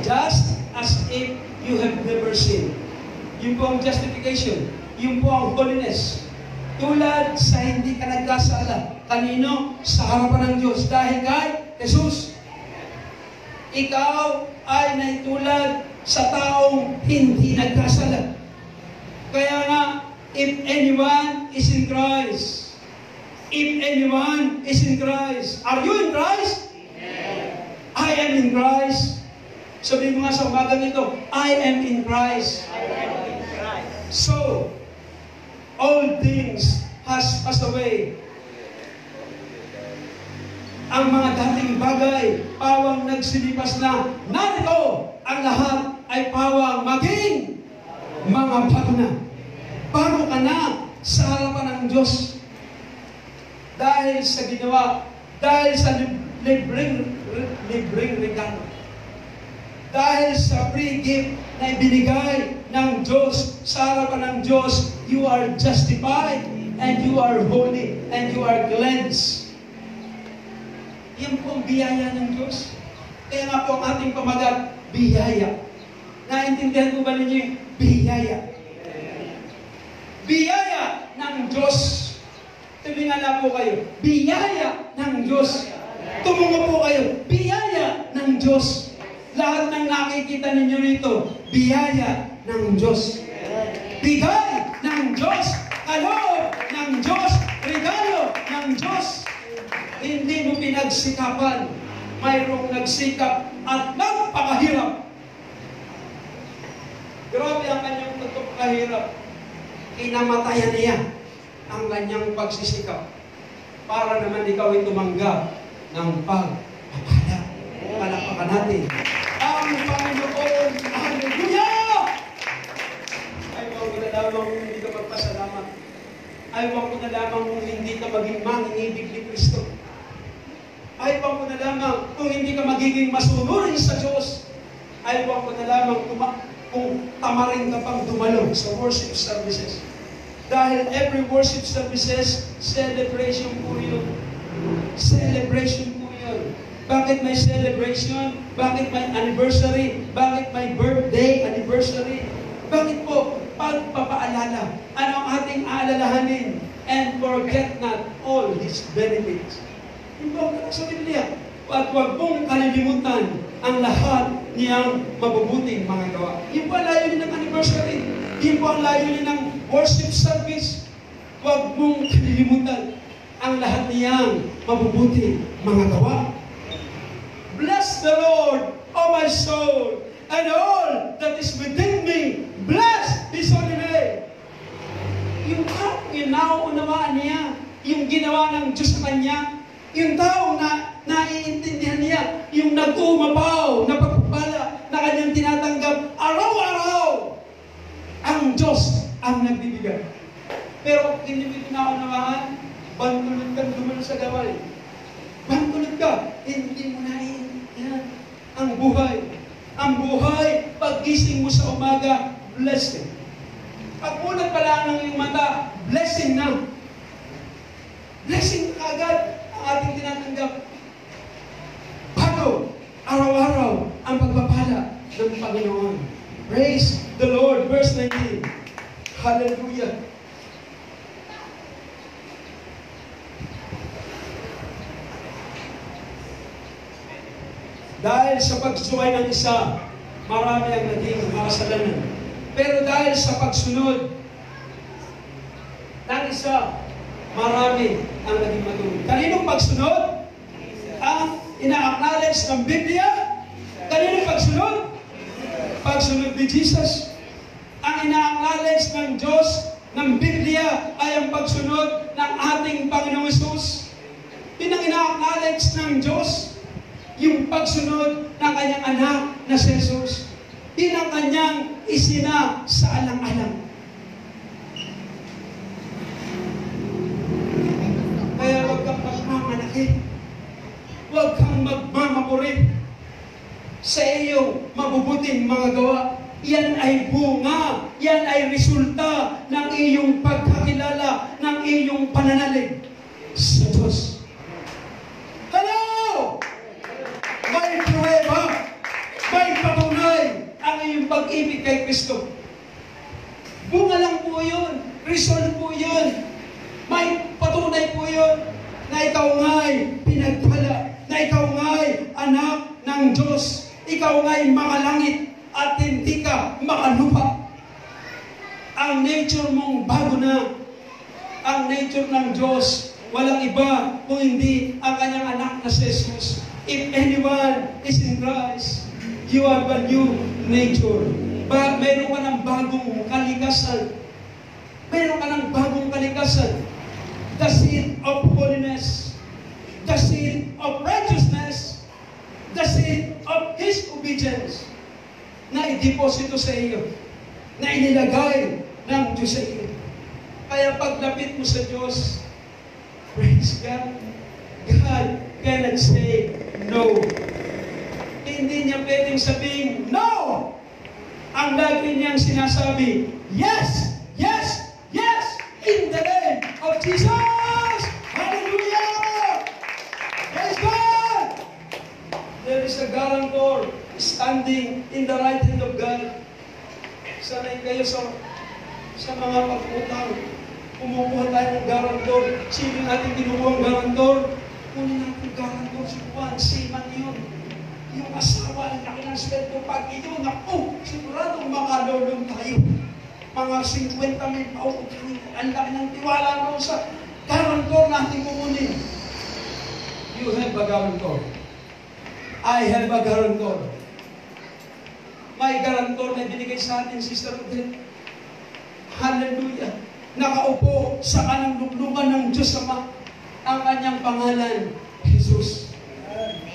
Just as if you have never sinned. Yun po ang justification. Yun po ang holiness. Tulad sa hindi ka nagkasala. Kanino? Sa harapan ng Diyos. Dahil kay Jesus. Ikaw ay naitulad sa taong hindi nagkasala. Kaya nga, if anyone is in Christ, if anyone is in Christ. Are you in Christ? Yes. I am in Christ. Sabihin mo nga sa umagang ito, I am in Christ. I am in Christ. So, all things has passed away. Ang mga dating bagay, pawang nagsilipas na. Narito, ang lahat ay pawang maging mga bago na. Bago ka na sa harapan ng Diyos. Dahil sa ginawa, dahil sa libreng regalo. Dahil sa free gift na ibinigay ng Diyos sa harapan ng Diyos, you are justified, and you are holy, and you are cleansed. Yan po ang biyaya ng Diyos. Kaya nga po ang ating pamagat, biyaya. Naintindihan po ba ninyo yung biyaya? Biyaya ng Diyos. Tumingala po kayo, biyaya ng Diyos. Tumungo po kayo, biyaya ng Diyos. Lahat ng nakikita ninyo rito, biyaya ng Diyos. Bigay ng Diyos, kaloob ng Diyos, regalo ng Diyos. Hindi mo pinagsikapan, mayroong nagsikap at nagpakahirap. Grabe ang kanyang nagpakahirap. Kinamatayan niya ang kanyang pagsisikap para naman ikaw ay tumanggap ng pagpapala. Palakpakan natin ang Panginoon. Hallelujah! Ayaw ko na lamang kung hindi ka magpasalamat. Ayaw ko na lamang kung hindi ka maging mangingibig ni Kristo. Ayaw ko na lamang kung hindi ka magiging masunurin sa Diyos. Ayaw ko na lamang kung tamarin ka pang dumalo sa worship services. Dahil every worship services, celebration po yun. Celebration po yun. Bakit may celebration? Bakit may anniversary? Bakit may birthday anniversary? Bakit po? Pagpapaalala. Ano ang ating aalalahanin? And forget not all His benefits. Yun po ang sa Biblia. At huwag mong kalilimutan ang lahat niyang mabubuting mga gawa. Yun po ang layunin ng anniversary. Yun po ang layunin ng worship service. Huwag mong kalilimutan ang lahat niyang mabubuting mga gawa. Bless the Lord, O my soul, and all that is within me. Bless His holy name. Yung taong nauunawaan niya, yung ginawa ng Diyos sa kanya, yung taong naiintindihan niya, yung nag-uumapaw, na pagpapala, na kanyang tinatanggap araw-araw. Ang Diyos naunawaan, bantulot ka dumaan sa gawal. Bantulot ka, hindi mo naiintindihan ang buhay. Ang buhay, paggising mo sa umaga, blessing. Pag unat pa lang ng iyong mata, blessing na. Blessing agad ang ating tinatanggap. Bago, araw-araw, ang pagpapala ng Panginoon. Praise the Lord. Verse 19. Hallelujah. Dahil sa pagsuway ng isa, marami ang naging makasalanan. Pero dahil sa pagsunod ng isa, marami ang naging matuloy. Kaninong pagsunod? Ang ina-acknowledge ng Biblia? Kaninong pagsunod? Pagsunod ni Jesus. Ang ina-acknowledge ng Diyos ng Biblia ay ang pagsunod ng ating Panginoong Hesus. Pinang ina-acknowledge ng Diyos yung pagsunod ng kanyang anak na si Jesus. Pinang kanyang isina sa alang-alang. Kaya huwag kang magmamalaki. Huwag kang magmamapuri sa iyong mabubuting mga gawa. Yan ay bunga, yan ay resulta ng iyong pagkakilala, ng iyong pananalig sa Diyos. Hello! May pruweba, may patunay ang iyong pag-ibig kay Kristo. Bunga lang po yun, result po yun. May patunay po yun na ikaw nga'y pinagpala, na ikaw nga'y anak ng Diyos. Ikaw nga'y makalangit at hindi ka makalupa. Ang nature mong bago na. Ang nature ng Diyos, walang iba kung hindi ang kanyang anak na si Jesus. If anyone is in Christ, you have a new nature. Meron ka ng bagong kalikasan. Meron ka ng bagong kalikasan. The seed of holiness. The seed of righteousness. The seed of His obedience. Na i-deposito sa iyo. Na inilagay ng Diyos sa iyo. Kaya paglapit mo sa Diyos, praise God, God cannot say no. Hindi niya pwedeng sabihin, no! Ang lagi niyang sinasabi, yes! Yes! Yes! In the name of Jesus! Hallelujah! Praise God! There is a guarantor standing in the right hand of God. Sanay kayo sa mga pag-utang. Kumukuha tayo ng guarantor. Sino natin kinukuha ang guarantor? Kunin natin guarantor si Juan, seaman yun. Yung asawa, ang laki ng sweldo. Pag yun, naku, siguradong makalulong tayo. Mga 50,000 paukot. Ang laki ng tiwala mo sa guarantor natin kukunin. You have a guarantor. I have a guarantor. May guarantor na binigay sa atin, Sister Odette. Hallelujah. Nakaupo sa kanang luklukan ng Diyos Ama. Ang kanyang pangalan, Jesus.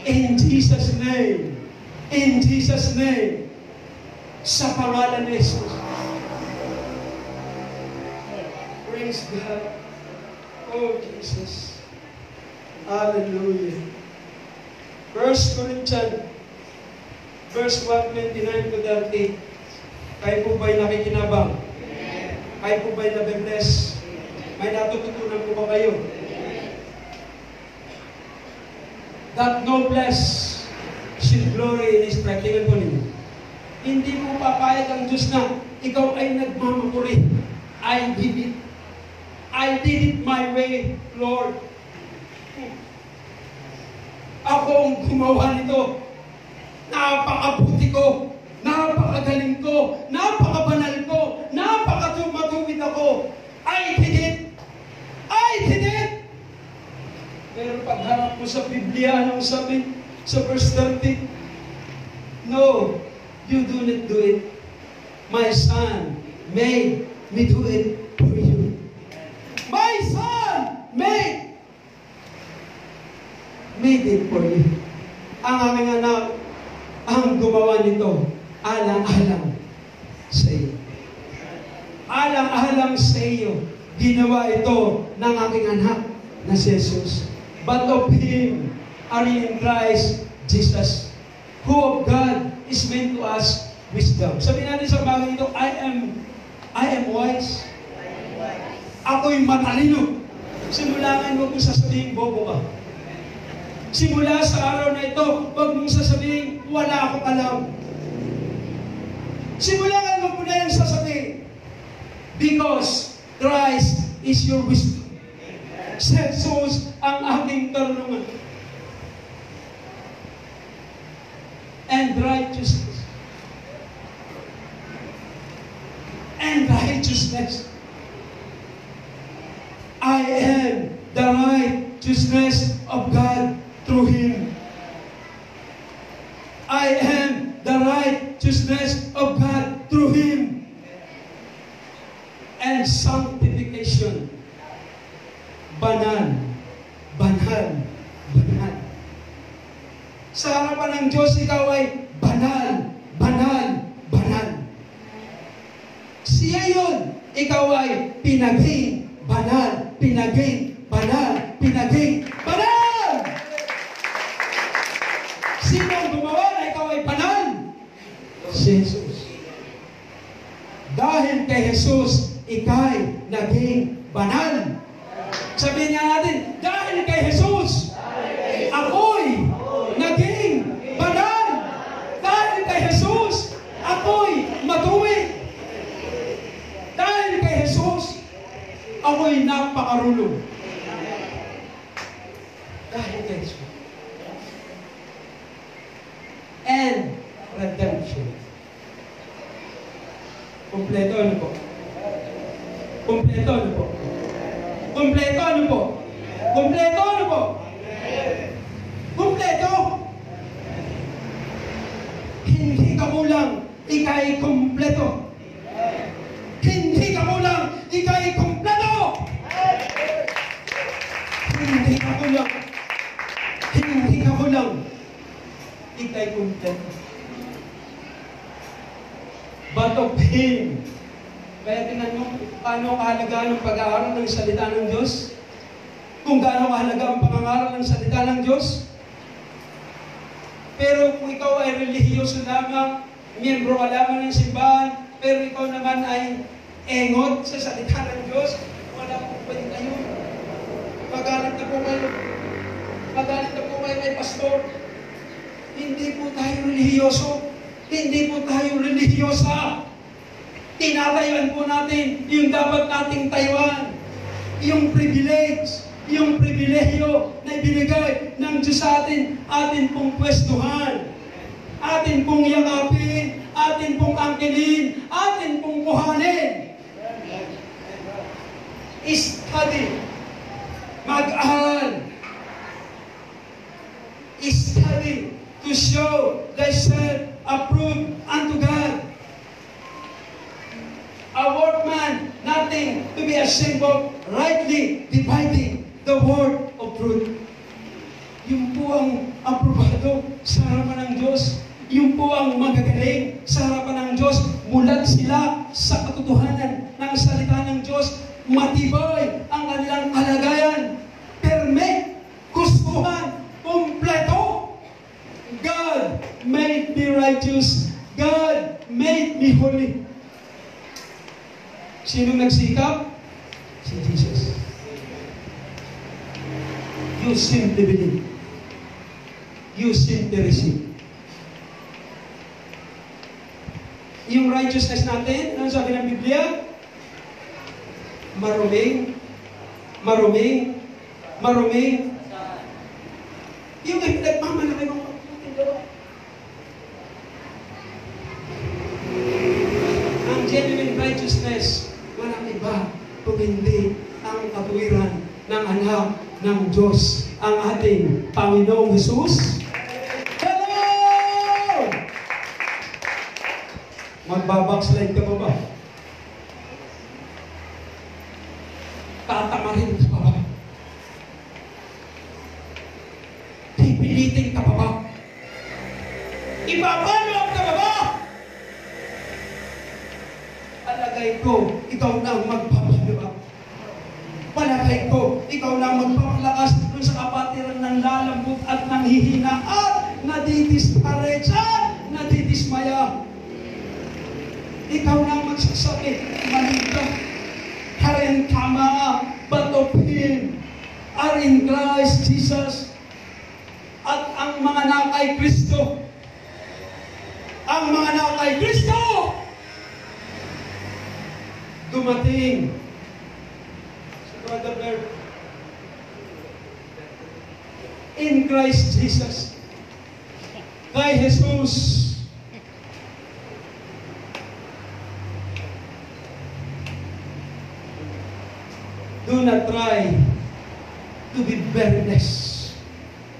In Jesus' name. In Jesus' name. Sa pangalan ni Jesus. Praise God. Oh, Jesus. Hallelujah. 1 Corinthians, verse 129 to 30. Kayo po ba'y nakikinabang? Kayo po ba'y nabibless? May natututunan po ba kayo? That no flesh should glory in His strength. Tingnan po ninyo. Hindi mo papayag ang Diyos na ikaw ay nagmamapuri. I did it. I did it my way, Lord. Ako ang gumawa nito. Napakabuti ko. Napakagaling ko. Napakabanal ko. Napakatumatuwid ako. I did it. I did it. Pero pagharap mo sa Biblia, anong sabi sa verse 30? No, you do not do it. My son made me do it for you. My son made it for you. Ang aming anak, ang gumawa nito, alang-alang sa iyo. Alang-alang sa iyo. ginawa ito ng aking anak na si Jesus. But of Him are in Christ Jesus, who of God is meant to us wisdom. Sabihin natin sa bagay ito, I am wise. Ako'y matalino. Simulangan mo kung sasabihin, bobo ka. Simula sa araw na ito, huwag mong sasabihin, wala akong alam. Simulangan mo po na yung sasabihin, because Christ is your wisdom. Si Jesus ang aking karunungan. And righteousness. And righteousness. I am the righteousness of God through Him. I am the righteousness of God through Him. And sanctification. Banal. Banal. Banal. Sa harapan ng Diyos, ikaw ay banal. Banal. Banal. Siya yun. Ikaw ay pinaging banal. Pinaging banal. Pinaging banal. Sino ang gumawa na ikaw ay banal? Si Jesus. Dahil kay Jesus, ika'y naging banal. Sabihin nga natin, dahil kay Jesus, ako'y naging banal. Dahil kay Jesus, ako'y matuwid. Dahil kay Jesus, ako'y napakarulong. Dahil kay Jesus. And redemption. Kompleto ano po? Kompleto ano po? Kompleto ano po? Kompleto ano po? Kompleto! Hindi ka kulang, ika'y kompleto. Hindi ka kulang, ika'y kompleto! Hindi ka kulang. Hindi ka kulang, ika'y kompleto. But of Him. Kaya tingnan mo, paano kahalaga ng pag-aaral ng salita ng Diyos? Kung gaano kahalaga ang pangangaral ng salita ng Diyos? Pero kung ikaw ay relihiyoso lamang, miyembro ka lamang ng simbahan, pero ikaw naman ay engot sa salita ng Diyos, wala po pwede kayo. Magalit na po kayo. Magalit na po kayo kay pastor. Hindi po tayo relihiyoso. Hindi po tayo relihiyosa. Tinatayuan po natin yung dapat nating tayuan. Yung privilege, yung pribilehyo na ibinigay ng Diyos sa atin, atin pong pwestuhan. Atin pong yakapin, atin pong angkinin, atin pong kuhanin. Study. Mag-aral. Study to show thyself approved unto God. A workman, nothing to be ashamed of, rightly dividing the word of truth. Yung po ang aprobado sa harapan ng Diyos. Yung po ang magagaling sa harapan ng Diyos. Mulat sila sa katotohanan ng salita ng Diyos. Matibay ang kanilang kalagayan. Perme, gustuhan, kompleto. God made me righteous. God made me holy. Sino nagsikap? Si Jesus. You simply believe. You simply receive. Yung righteousness natin, ano sabi ng Biblia? Maruming, maruming, maruming. Yung nagmamalaki ng mabuting gawa. Ang genuine righteousness, walang iba kung hindi ang katuwiran ng anak ng Diyos, ang ating Panginoong Jesus. Hello! Magbabackslide ka pa ba? Tatamarin ka pa ba? Pipilitin ka pa ba? Ipapaloob ka pa ba? Alagay ko, ikaw na magpapaloob. palagay ko, ikaw lang magpapalakas dun sa kapatiran ng lalambot at ng hihina at nadidisparage at nadidismaya. Ikaw lang magsasabi, mali ka. Karen kama, but of Him are in Christ Jesus. At ang mga nakay Kristo, ang mga nakay Kristo, dumating. So, Brother Bert, in Christ Jesus, kay Jesus, do not try to be very blessed.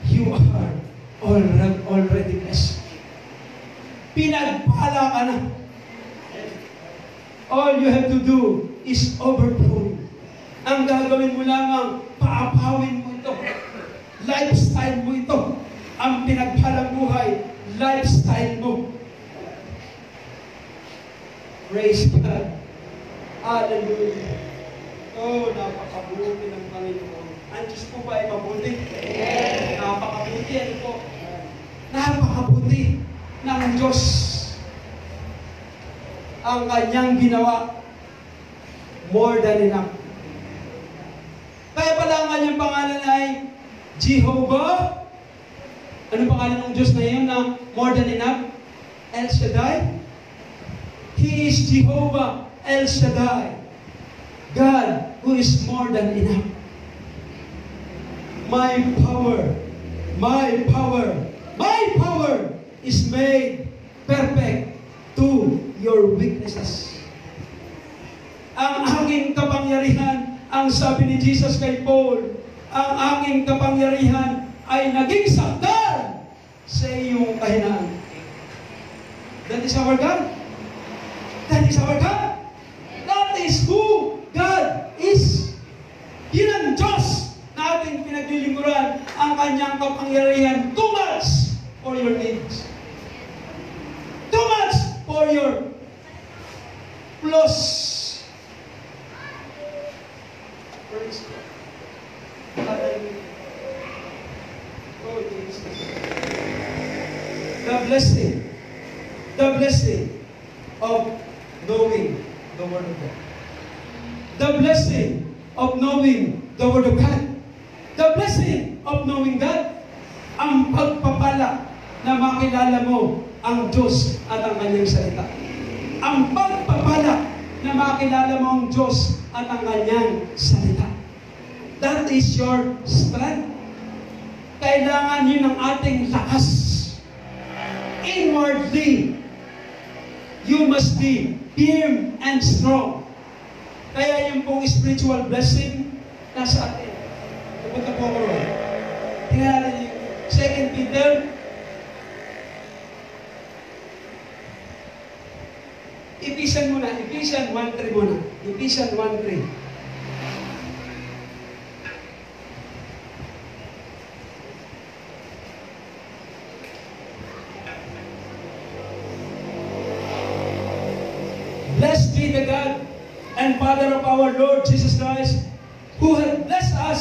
You are already blessed. Pinagpala ka na. All you have to do is overflow. Ang gagawin mo lamang, paapawin mo ito. Lifestyle mo ito. Ang pinagpalang buhay, lifestyle mo. Praise God. Hallelujah. Oh, napakabuti ng Panginoon. Ang Diyos po ba ay mabuti? Yes. Napakabuti. Ano po? Napakabuti ng Diyos. Ang kanyang ginawa, more than enough. Kaya pala ang kanyang pangalan ay Jehovah. Ano pangalan ng Diyos na yun na more than enough? El Shaddai. He is Jehovah El Shaddai. God who is more than enough. My power is made perfect to your weaknesses. Ang aking kapangyarihan, ang sabi ni Jesus kay Paul, ang aking kapangyarihan ay naging sakdal sa iyong kahinaan. That is our God. That is our God. That is who God is. Yun ang Diyos na ating pinaglilingkuran, ang kanyang kapangyarihan too much for your needs. Too much for your flaws. Praise God. Hallelujah. Oh, Jesus. The blessing of knowing the Word of God. The blessing of knowing the Word of God. The blessing of knowing God. Ang pagpapala na makilala mo ang Diyos at ang kanyang salita. Ang pagpapala na makilala mo ang Diyos at ang kanyang salita. That is your strength. Kailangan yun ang ating lakas. Inwardly, you must be firm and strong. Kaya yung pong spiritual blessing nasa atin. Pupunta po ako ron. Tingnan natin yung 2 Peter. Ephesians muna. Ephesians 1:3 muna. Ephesians 1:3. Blessed be the God and Father of our Lord Jesus Christ, who has blessed us.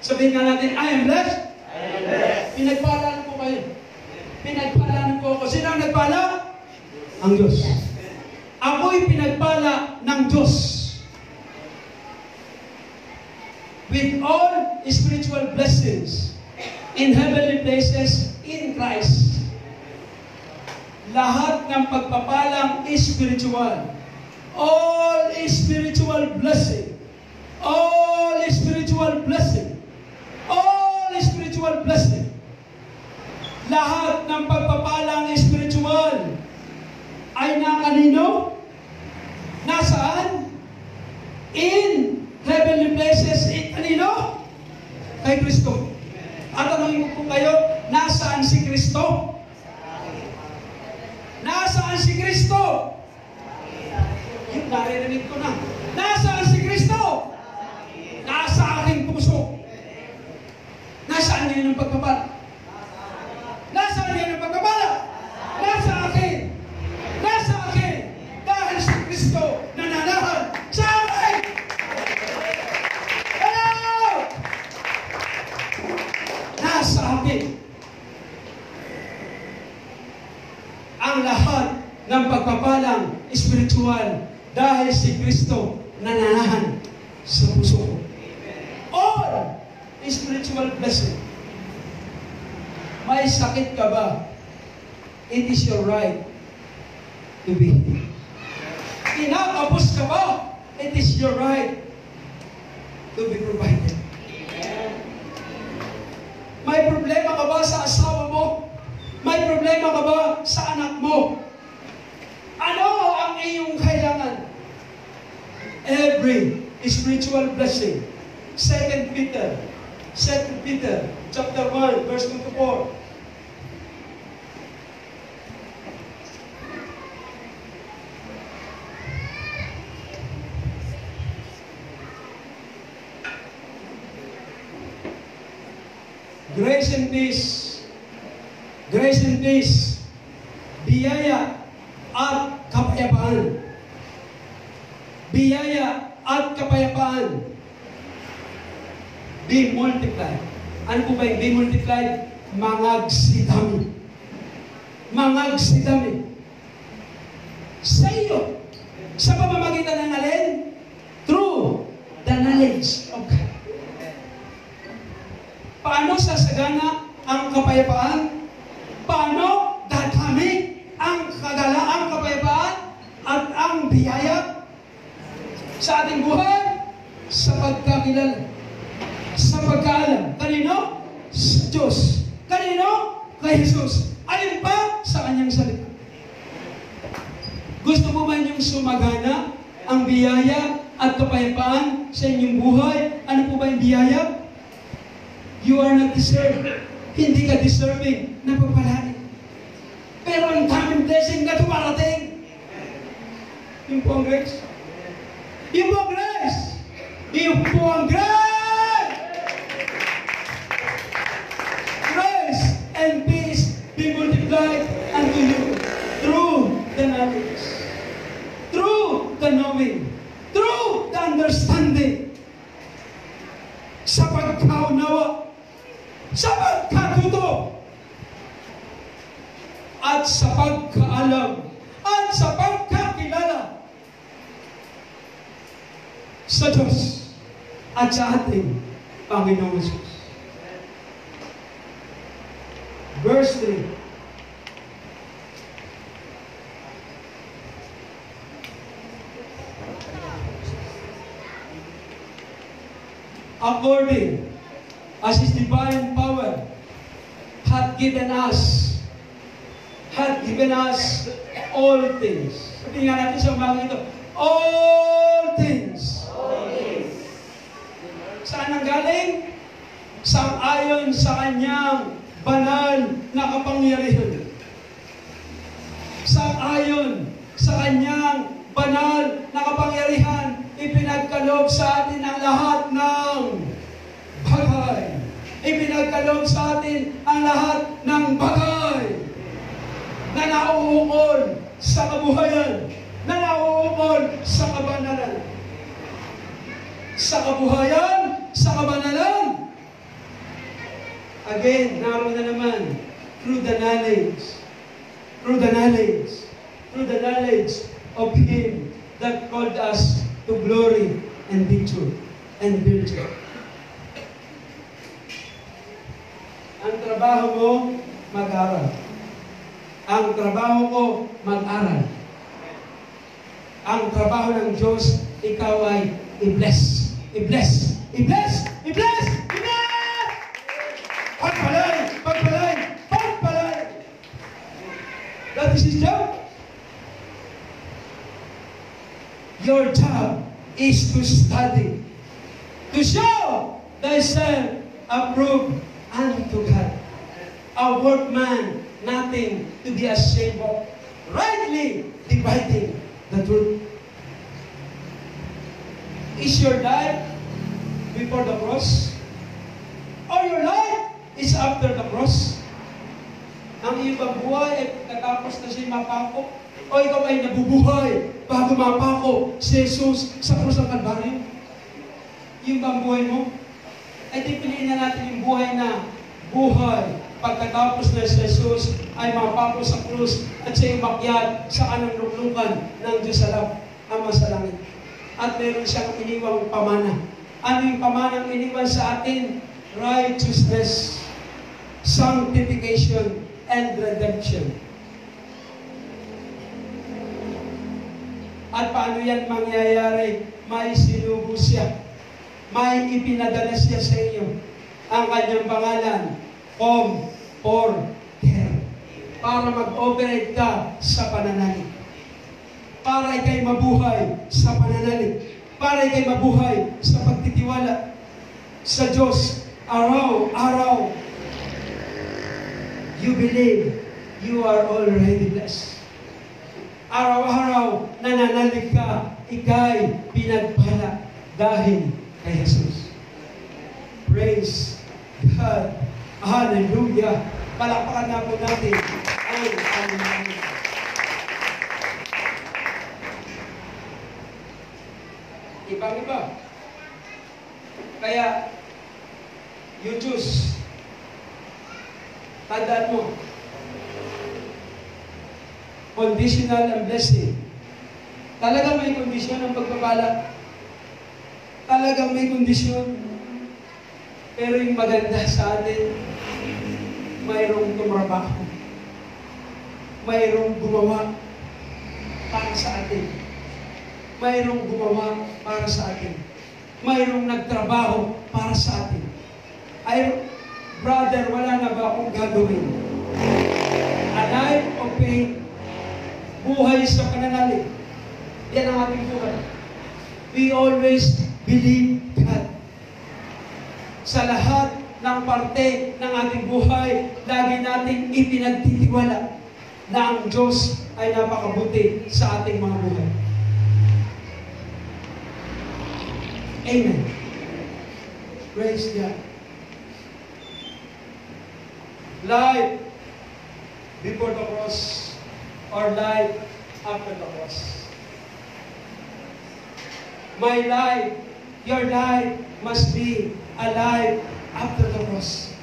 Sabihin nga natin, I am blessed. I am blessed. Pinagpalaan po kayo. Pinagpalaan po ako. Sino ang nagpala? Ang Diyos. Ako'y pinagpala ng Diyos. With all spiritual blessings in heavenly places in Christ. Lahat ng pagpapalang spiritual. All spiritual blessing. All spiritual blessing. All spiritual blessing. Lahat ng pagpapalang spiritual ay nakanino? Nasaan? In heavenly places. Kanino? Kay Kristo. At tanongin ko po kayo, nasaan si Kristo? Nasaan si Kristo? Yung naririnig ko na. Nasaan si Kristo? Nasa aking puso. Nasaan ngayon ang pagpapala? Nasaan ngayon ang pagpapala? Nasa akin. Nasa akin. Dahil si Kristo nananahan sa akin. ang lahat ng pagpapalang spiritual dahil si Kristo nananahan sa puso ko. All spiritual blessing. May sakit ka ba? It is your right to be healed. Kinakapos ka ba? It is your right to be provided. May problema ka ba sa asawa mo? May problema ka ba sa anak mo? Ano ang iyong kailangan? Every spiritual blessing. 2 Peter chapter 1, verse 2 to 4. Grace and peace. Grace and peace. Biyaya at kapayapaan. Biyaya at kapayapaan. Be multiplied. Ano po ba yung be multiplied? Mangagsidami. Mangagsidami. Sa iyo. Sa pamamagitan ng alin? Through the knowledge of God. Paano sasagana ang kapayapaan? Paano dadami ang kagalaang kapayapaan at ang biyaya sa ating buhay? Sa pagkakilala, sa pagkaalam. Kanino? Sa Diyos. Kanino? Kay Jesus. Alin pa? Sa kanyang salita. Gusto mo ba niyong sumagana ang biyaya at kapayapaan sa inyong buhay? Ano po ba yung biyaya? You are not deserving. Hindi ka deserving na pagpalain. Pero ang daming blessing na dumarating. Yung po ang grace. Yung po ang grace. Yung po ang grace. Grace and peace be multiplied unto you through the knowledge, through the knowing, through the understanding, sa pagkaunawa, sa pagkatuto, at sa pagkaalam, at sa pagkakilala sa Diyos at sa ating Panginoong Jesus. Verse 3. According as His divine power hath given us all things. Sabihin nga natin sa umaga ito, all things. Saan ang galing? Sang-ayon sa kanyang banal na kapangyarihan. Sang-ayon sa kanyang banal na kapangyarihan, ipinagkaloob sa atin ang lahat ng bagay. Ipinagkaloob sa atin ang lahat ng bagay na nauukol sa kabuhayan, na nauukol sa kabanalan. Sa kabuhayan, sa kabanalan. Again, naroon na naman, through the knowledge of Him that called us to glory and virtue. Ang trabaho mo, mag-aral. Ang trabaho ko, mag-aral. Ang trabaho ng Diyos, ikaw ay i-bless. I-bless. I-bless. I-bless. I-bless! Pagpalay! Pagpalay! Pagpalay! That is His job. Your job is to study, to show thyself approved unto God. A workman, nothing to be ashamed of, rightly dividing the truth. Is your life before the cross? Or your life is after the cross? Ang iyong buhay ay pagkatapos na siya mapako? O ikaw ay nabubuhay bago mapako si Jesus sa krus ng Kalbaryo? Yung bang buhay mo? Ay di piliin na natin yung buhay na buhay pagkatapos na si Jesus ay mapako sa krus at siya umakyat sa kanang luklukan ng Diyos Ama sa langit. At meron siyang iniwang pamana. Ano yung pamanang iniwan sa atin? Righteousness, sanctification, and redemption. At paano yan mangyayari? May sinubo siya. May ipinadala siya sa iyo. Ang kanyang pangalan, Come for Care. Para mag-operate ka sa pananalig. Para ikay mabuhay sa pananalig. Para ikay mabuhay sa pagtitiwala sa Diyos. Araw-araw, you believe you are already blessed. Araw-araw, nananalig ka, ikay pinagpala dahil kay Jesus. Praise God. Hallelujah. Palakpakan na po natin ang Panginoon. Ibang-iba. Kaya, you choose. Tandaan mo. Conditional and blessing. Talagang may kondisyon ang pagpapala. Talagang may kondisyon. Pero yung maganda sa atin, mayroong tumrabaho. Mayroong gumawa para sa atin. Mayroong gumawa para sa atin. Mayroong nagtrabaho para sa atin. Ay, brother, wala na ba akong gagawin? A life of faith, buhay sa pananalig. Yan ang ating buhay. We always believe God. Sa lahat ng parte ng ating buhay, lagi nating ipinagtitiwala na ang Diyos ay napakabuti sa ating mga buhay. Amen. Praise God. Life before the cross or life after the cross. My life, your life must be a life after the cross.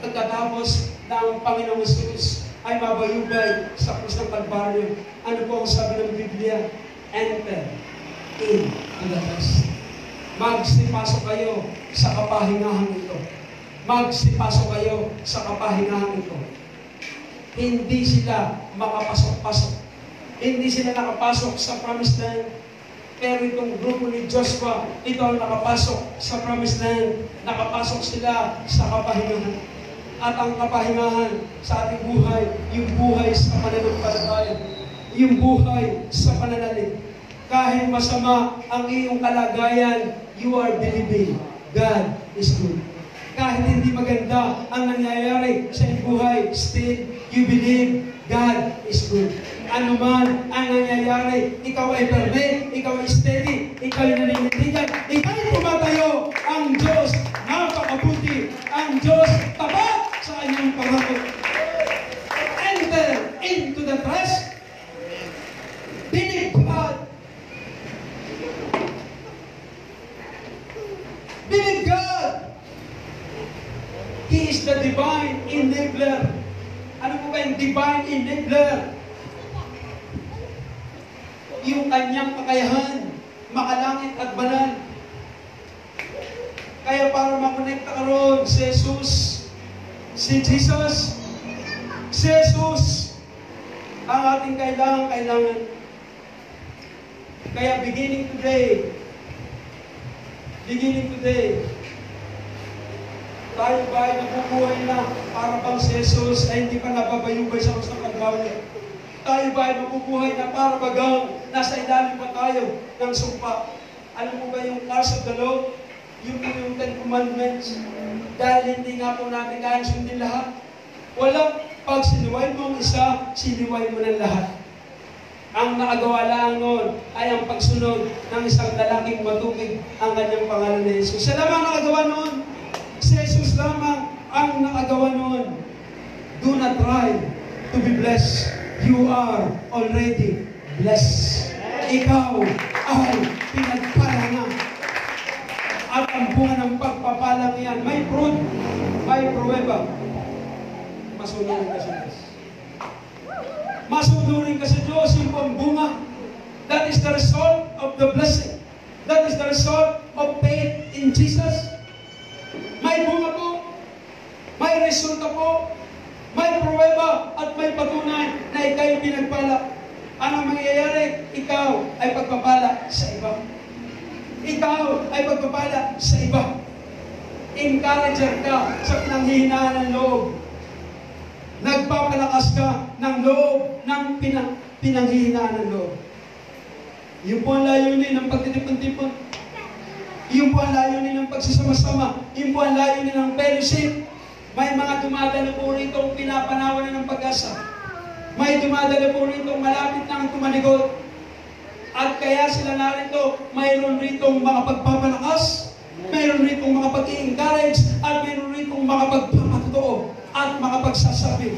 Pagkatapos na ang Panginoong Jesus ay mabayubay sa krus ng Kalbaryo, ano po ang sabi ng Biblia? Enter in the rest. Magsipasok kayo sa kapahingahan ito. Magsipasok kayo sa kapahingahan ito. Hindi sila makapasok-pasok. Hindi sila nakapasok sa promised land. Pero itong grupo ni Joshua, ito ang nakapasok sa promised land. Nakapasok sila sa kapahingahan. At ang kapahingahan sa ating buhay, yung buhay sa pananampalataya, yung buhay sa pananalig. Kahit masama ang iyong kalagayan, you are believing God is good. Kahit hindi maganda ang nangyayari sa iyong buhay, still you believe God is good. Ano man ang nangyayari, ikaw ay firme, ikaw ay steady, ikaw ay naninindigan, ikaw ay tumatayo. Ang Diyos napakabuti, ang Diyos tapat sa kanyang pangako. Enter into the trust. Believe God. Believe God. He is the divine enabler. Ano po ba yung divine enabler? Yung kanyang kakayahan, makalangit at banal. Kaya para makonekta ka ron, si Jesus, si Jesus ang ating kailangan. Kaya beginning today, tayo ba ay nabubuhay na para bang si Jesus ay hindi pa nababayubay sa krus ng Kalbaryo? Tayo ba ay mabubuhay na para bagang nasa ilalim pa tayo ng sumpa? Alam mo ba yung curse of the law? Yung 10 Commandments? Dahil hindi nga po natin kaya sundin lahat. Walang pag siniway mo ang isa, siniway mo ng lahat. Ang nakagawa lang noon ay ang pagsunod ng isang lalaking matubig ang kanyang pangalan na Jesus. Siya lamang nakagawa noon. Si Jesus lamang ang nakagawa noon. Do not try to be blessed. You are already blessed. Ikaw ay pinagpala na. At ang bunga ng pagpapala niyan, may fruit, may pruweba. masunurin ka sa Diyos. Masunurin ka sa Diyos, yung pong bunga. That is the result of the blessing. That is the result of faith in Jesus. May bunga po, may resulta po, may pruweba at may patunay na ikaw'y pinagpala. Ano mangyayari? Ikaw ay pagpapala sa iba. Ikaw ay pagpapala sa iba. Encourager ka sa pinanghihinaan ng loob. Nagpapalakas ka ng loob ng pinanghihinaan ng loob. Yun po ang layunin ng pagtitipon-tipon. Yun po ang layunin ng pagsasama-sama. Yun po ang layunin ng fellowship. May mga dumadalo po rito ang pinapanawan ng pag-asa. May dumadalo po rito malapit na ang tumaligot. At kaya sila narito, mayroon rito mga pagpapalakas, mayroon rito mga pag-i-encourage, at mayroon rito mga pagpapatotoo at mga pagsasabi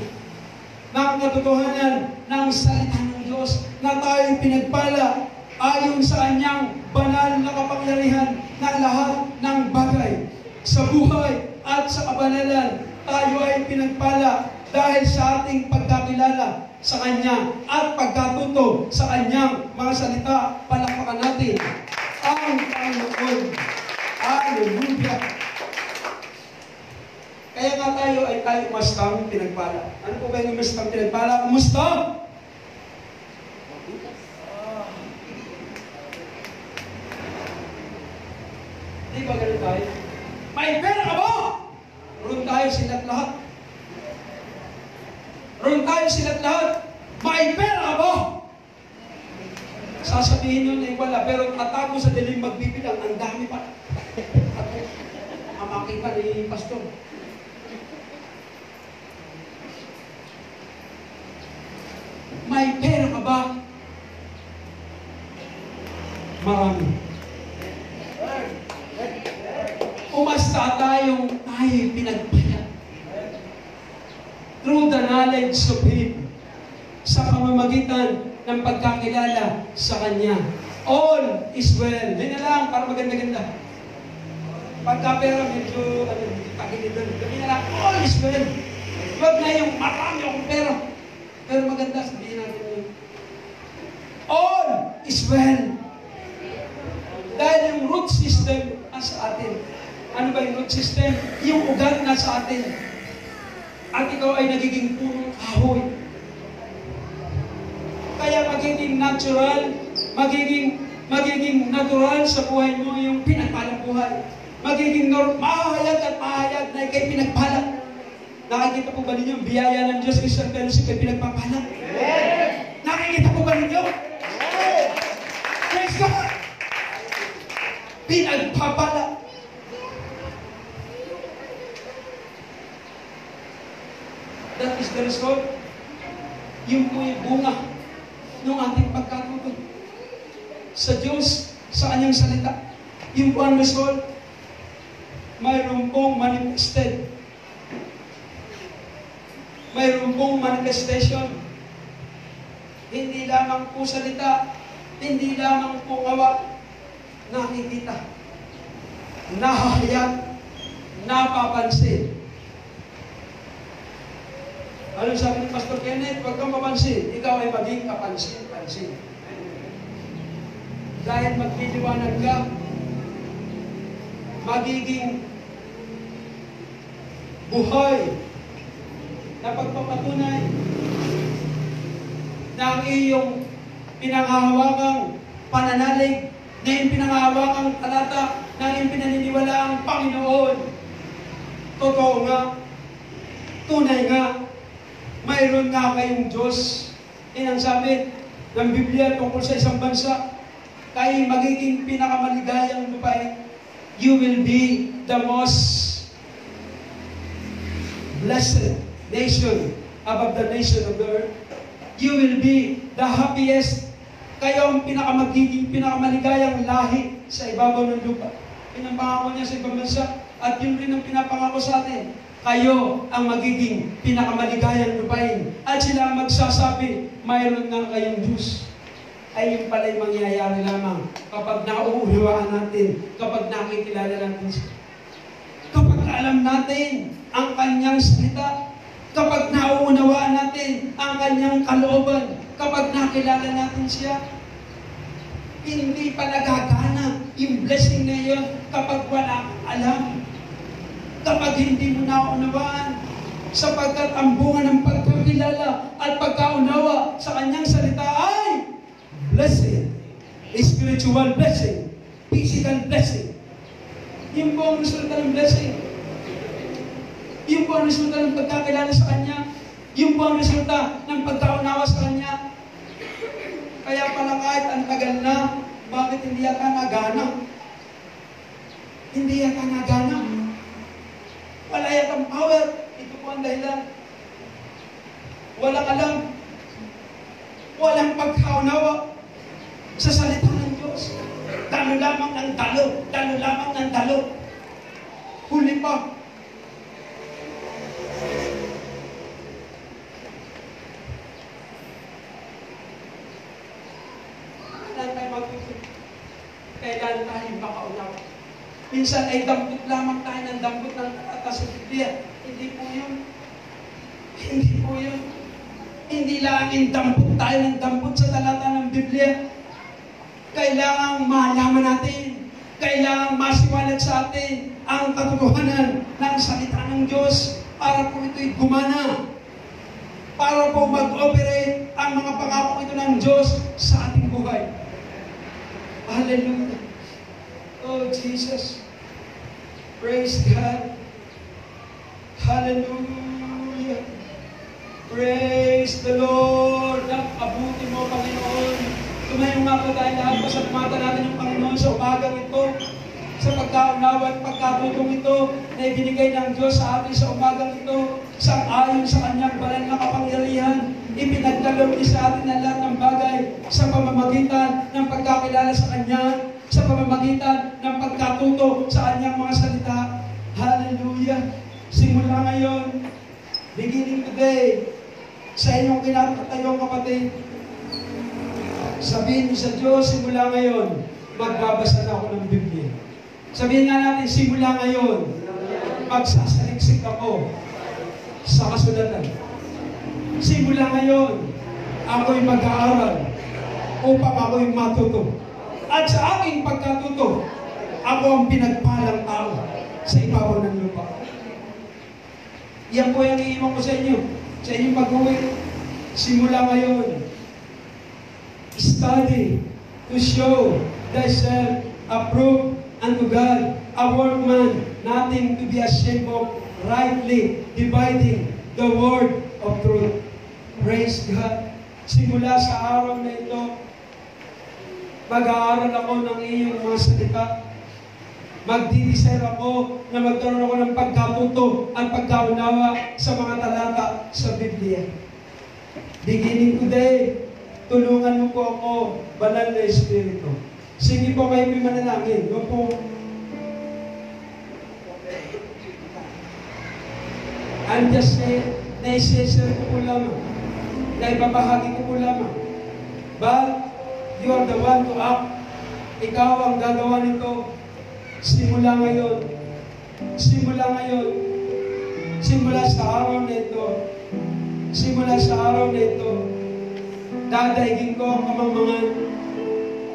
ng katotohanan ng salita ng Diyos na tayo pinagpala ayon sa Kanyang banal na kapangyarihan na lahat ng bagay sa buhay at sa kabanalan. Tayo ay pinagpala dahil sa ating pagkakilala sa Kanya at pagkatuto sa Kanyang mga salita. Palakpakan natin ang Panginoon. Hallelujah! Kaya nga tayo ay umastang pinagpala. Ano po ba yung umastang pinagpala? Umusta? Di ba ganun tayo? May pera ka ba? Roon tayo sila't lahat. Roon tayo sila't lahat. May pera ka ba? Sasabihin yun ay wala, pero tatago sa dilim magbibilang, ang dami pa. Amaki pa ni Pastor. May pera ka ba? Marami. Umasta tayo'y pinagpala. Through the knowledge of Him. Sa pamamagitan ng pagkakilala sa Kanya. All is well. Hindi na lang, para maganda-ganda. Pagka pera, medyo, takilidon. Hindi na lang, all is well. Huwag na yung marami akong pera. Pero maganda, sabihin natin yun. All is well. Dahil yung root system nasa atin. Ano ba yung root system? Yung ugat nasa atin. At ikaw ay nagiging punong kahoy. Kaya magiging natural, magiging natural sa buhay mo yung pinagpalang buhay. Magiging mahayag at mahayag na ikay pinagpalang. Nakikita po ba ninyo? Biyaya ng Diyos Christian Fellowship ay pinagpapalang. Yes! Nakikita po ba ninyo? Yes! Praise God! Pinagpapalang. That is the result. Yung po yung bunga ng ating pagkatuto sa Diyos, sa Kanyang salita. Yung po ang result, mayroon pong manifested. Mayroon pong manifestation. Hindi lamang po salita, hindi lamang po gawa, nakikita, nahahayag, napapansin. Ano sabi ni Pastor Kenneth? Huwag kang mapansin, ikaw ay maging kapansin-pansin. Dahil magliliwanag ka, magiging buhay na pagpapatunay na ang iyong pinanghahawakang pananalig, na iyong pinanghahawakang talata, na iyong pinaniniwalaang Panginoon. Totoo nga, tunay nga, mayroon nga kayong Diyos. Yan ang sabi ng Biblia tungkol sa isang bansa, kayo magiging pinakamaligayang lupain. You will be the most blessed nation above the nation of the earth. You will be the happiest. Kayo ang pinakamaligayang lahi sa ibabaw ng lupa. Yun ang pangako niya sa ibang bansa. At yun rin ang pinapangako sa atin. Kayo ang magiging pinakamaligayang lupain. At sila ang magsasabi, mayroon nga kayong Diyos. Ay yung pala'y mangyayari lamang kapag nauunawaan natin, kapag nakikilala natin siya. Kapag alam natin ang Kanyang salita, kapag nauunawaan natin ang kanyang kalooban, kapag nakilala natin siya, hindi pa nagagana yung blessing na yun kapag wala kang alam. Kapag hindi mo naunawaan, sapagkat ang bunga ng pagkakilala at pagkaunawa sa kanyang salita ay blessing, spiritual blessing, physical blessing. Yung po ang resulta ng blessing. Yung po ang resulta ng pagkakilala sa kanya. Yung po ang resulta ng pagkaunawa sa kanya. Kaya pala kahit ang tagal na, bakit hindi yata nagana? Hindi yata nagana. Wala yatang power. Ito po ang dahilan. Walang alam. Walang pagkaunawa sa salita ng Diyos. Dalo lamang ng dalo. Dalo lamang ng dalo. Huli pa. Kailan tayo matutunan? Kailan tayo makaunawa? Minsan ay dampot lamang tayo ng dampot ng talata sa Biblia. Hindi po yun. Hindi po yun. Hindi lang dampot tayo ng dampot sa talata ng Biblia. Kailangang malaman natin. Kailangang masiwalat sa atin ang katotohanan ng salita ng Diyos para po ito'y gumana. Para po mag-operate ang mga pangako ito ng Diyos sa ating buhay. Hallelujah. Oh, Jesus. Praise God. Hallelujah. Praise the Lord. Abuti mo, Panginoon. Tumayo nga po tayo lahat. Pasalamatan natin yung Panginoon sa umagang ito. Sa pagkaunawa at pagkatutong ito na ibinigay ng Diyos sa atin sa umagang ito. Sang-ayon sa kanyang banal na kapangyarihan. Ipinagkaloob niya sa atin ang lahat ng bagay sa pamamagitan ng pagkakilala sa Kanya, sa pamamagitan ng pagkatuto sa Kanyang mga salita. Hallelujah! Simula ngayon, beginning today, sa inyong kinatayong kapatid, sabihin niyo sa Diyos, simula ngayon, magbabasa na ako ng Biblia. Sabihin nga natin, simula ngayon, magsasaliksik ako sa kasulatan. Simula ngayon, ako'y mag-aaral upang ako'y matuto. At sa aking pagkatuto, ako ang pinagpalang tao sa ibabaw ng lupa. Yan po yung iiwan ko sa inyo. Sa inyong pag-uwi, simula ngayon, study to show thyself approved unto God, a workman, nothing to be ashamed of, rightly dividing the word of truth. Praise God. Simula sa araw na ito, mag-aaral ako ng iyong mga salita. Magdidesire ako na magkaroon ako ng pagkatuto at pagkaunawa sa mga talata sa Biblia. Beginning today, tulungan mo po ako, Banal na Espiritu. Sige po kayo may manalangin. Yo po. I'm just naisisir ko po lamang. Naibabahagi ko po lamang. But, you are the one to act. Ikaw ang gagawa nito. Simula ngayon. Simula ngayon. Simula sa araw na ito. Simula sa araw na ito. Dadaigin ko ang kamangmangan.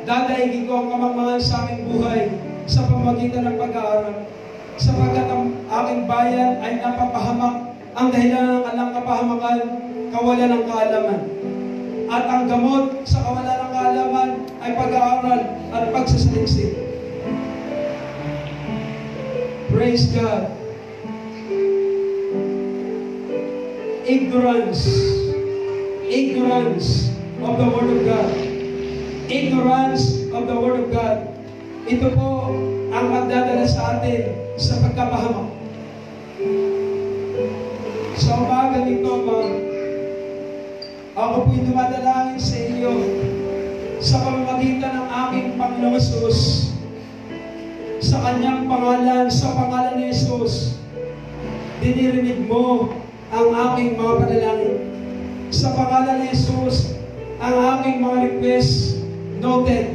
Dadaigin ko ang kamangmangan sa aking buhay sa pamamagitan ng pag-aaral. Sapagkat ang aking bayan ay napapahamak. Ang dahilan ng alang kapahamakan, kawalan ng kaalaman. At ang gamot sa kawalan ng kaalaman ay pag-aaral at pagsasaliksik. Praise God. Ignorance of the Word of God. Ignorance of the Word of God. Ito po ang magdadala sa atin sa pagkapahamak. Sa umaga nito, ako po'y dumadalangin sa inyo sa pamamagitan ng aking Panginoong Jesus, sa Kanyang pangalan, sa pangalan ni Jesus, dinirinig mo ang aking mga panalangin. Sa pangalan ni Jesus, ang aking mga request noted.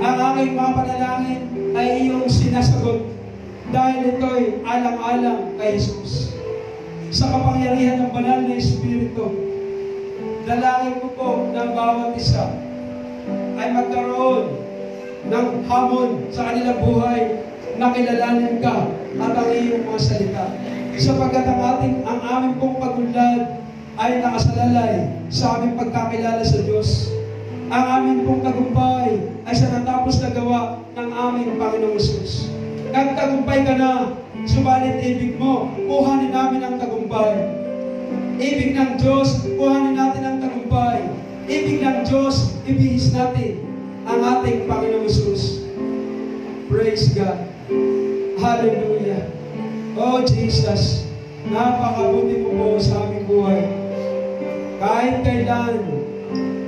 Ang aking mga panalangin ay iyong sinasagot dahil ito'y alang-alang kay Jesus. sa kapangyarihan ng banal na Espiritu. Dalangin ko po ng bawat isa ay magkaroon ng hamon sa kanilang buhay na kilalanin ka at ang iyong mga salita. Sapagkat ang aming pong pagunlad ay nakasalalay sa aming pagkakilala sa Diyos. Ang aming pong tagumpay ay sa natapos na gawa ng aming Panginoong Hesus. Nagtagumpay ka na, subalit ibig mo, kuhanin namin ang tagumpay. Ibig ng Diyos, kuhanin natin ang tagumpay. Ibig ng Diyos, ibihis natin ang ating Panginoong Hesus. Praise God. Hallelujah. Oh Jesus, napakabuti mo po sa aming buhay. Kahit kailan,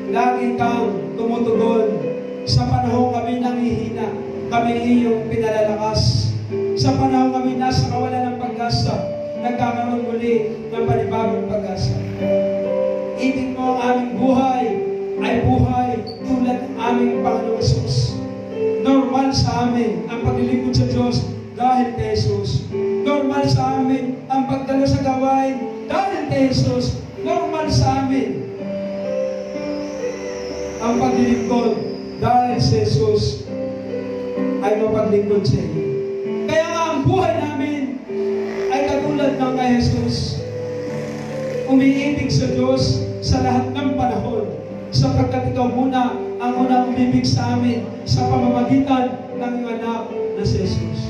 lagi kang tumutugon. Sa panahon kami nanghihina, kami iyong pinalalakas. Sa panahon kami nasa kawalan ng pag-asa, nagkakaroon muli ng panibagong pag-asa. Ibig mo ang aming buhay ay buhay tulad ng aming Panginoong Hesus. Normal sa amin ang paglilingkod sa Diyos dahil kay Jesus. Normal sa amin ang pagdalo sa gawain dahil kay Jesus. Normal sa amin ang paglilingkod dahil si Jesus ay mapaglingkod sa iyo. Kaya nga ang buhay namin ay katulad ng kay Jesus. Umiibig sa Diyos sa lahat ng panahon, sapagkat ikaw muna ang unang umibig sa amin sa pamamagitan ng iyong anak na si Jesus.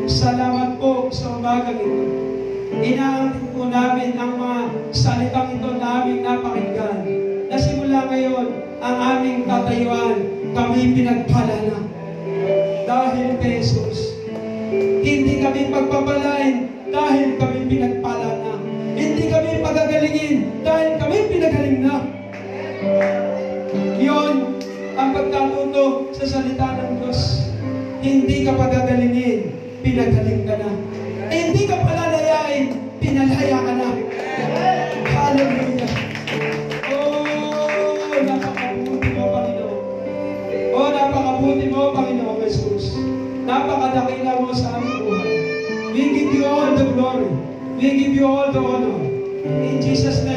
Salamat po sa umagang ito. Inaangkin po namin ang mga salitang ito na aming napakinggan, na simula ngayon ang aming tatayuan, kami pinagpala na dahil kay Jesus. Hindi kami pagpapalain dahil kami pinagpala na. Hindi kami pagagalingin dahil kami pinagaling na. Yun ang pagkatuto sa salita ng Diyos. Hindi ka pagagalingin, pinagaling ka na. Hindi ka palalayain, pinalaya ka na. Hallelujah. Oh, napakabuti mo, Panginoon. Oh, napakabuti mo, Panginoon Jesus. Napakadakila mo sa aming buhay. We give you all the glory. We give you all the honor. In Jesus' name.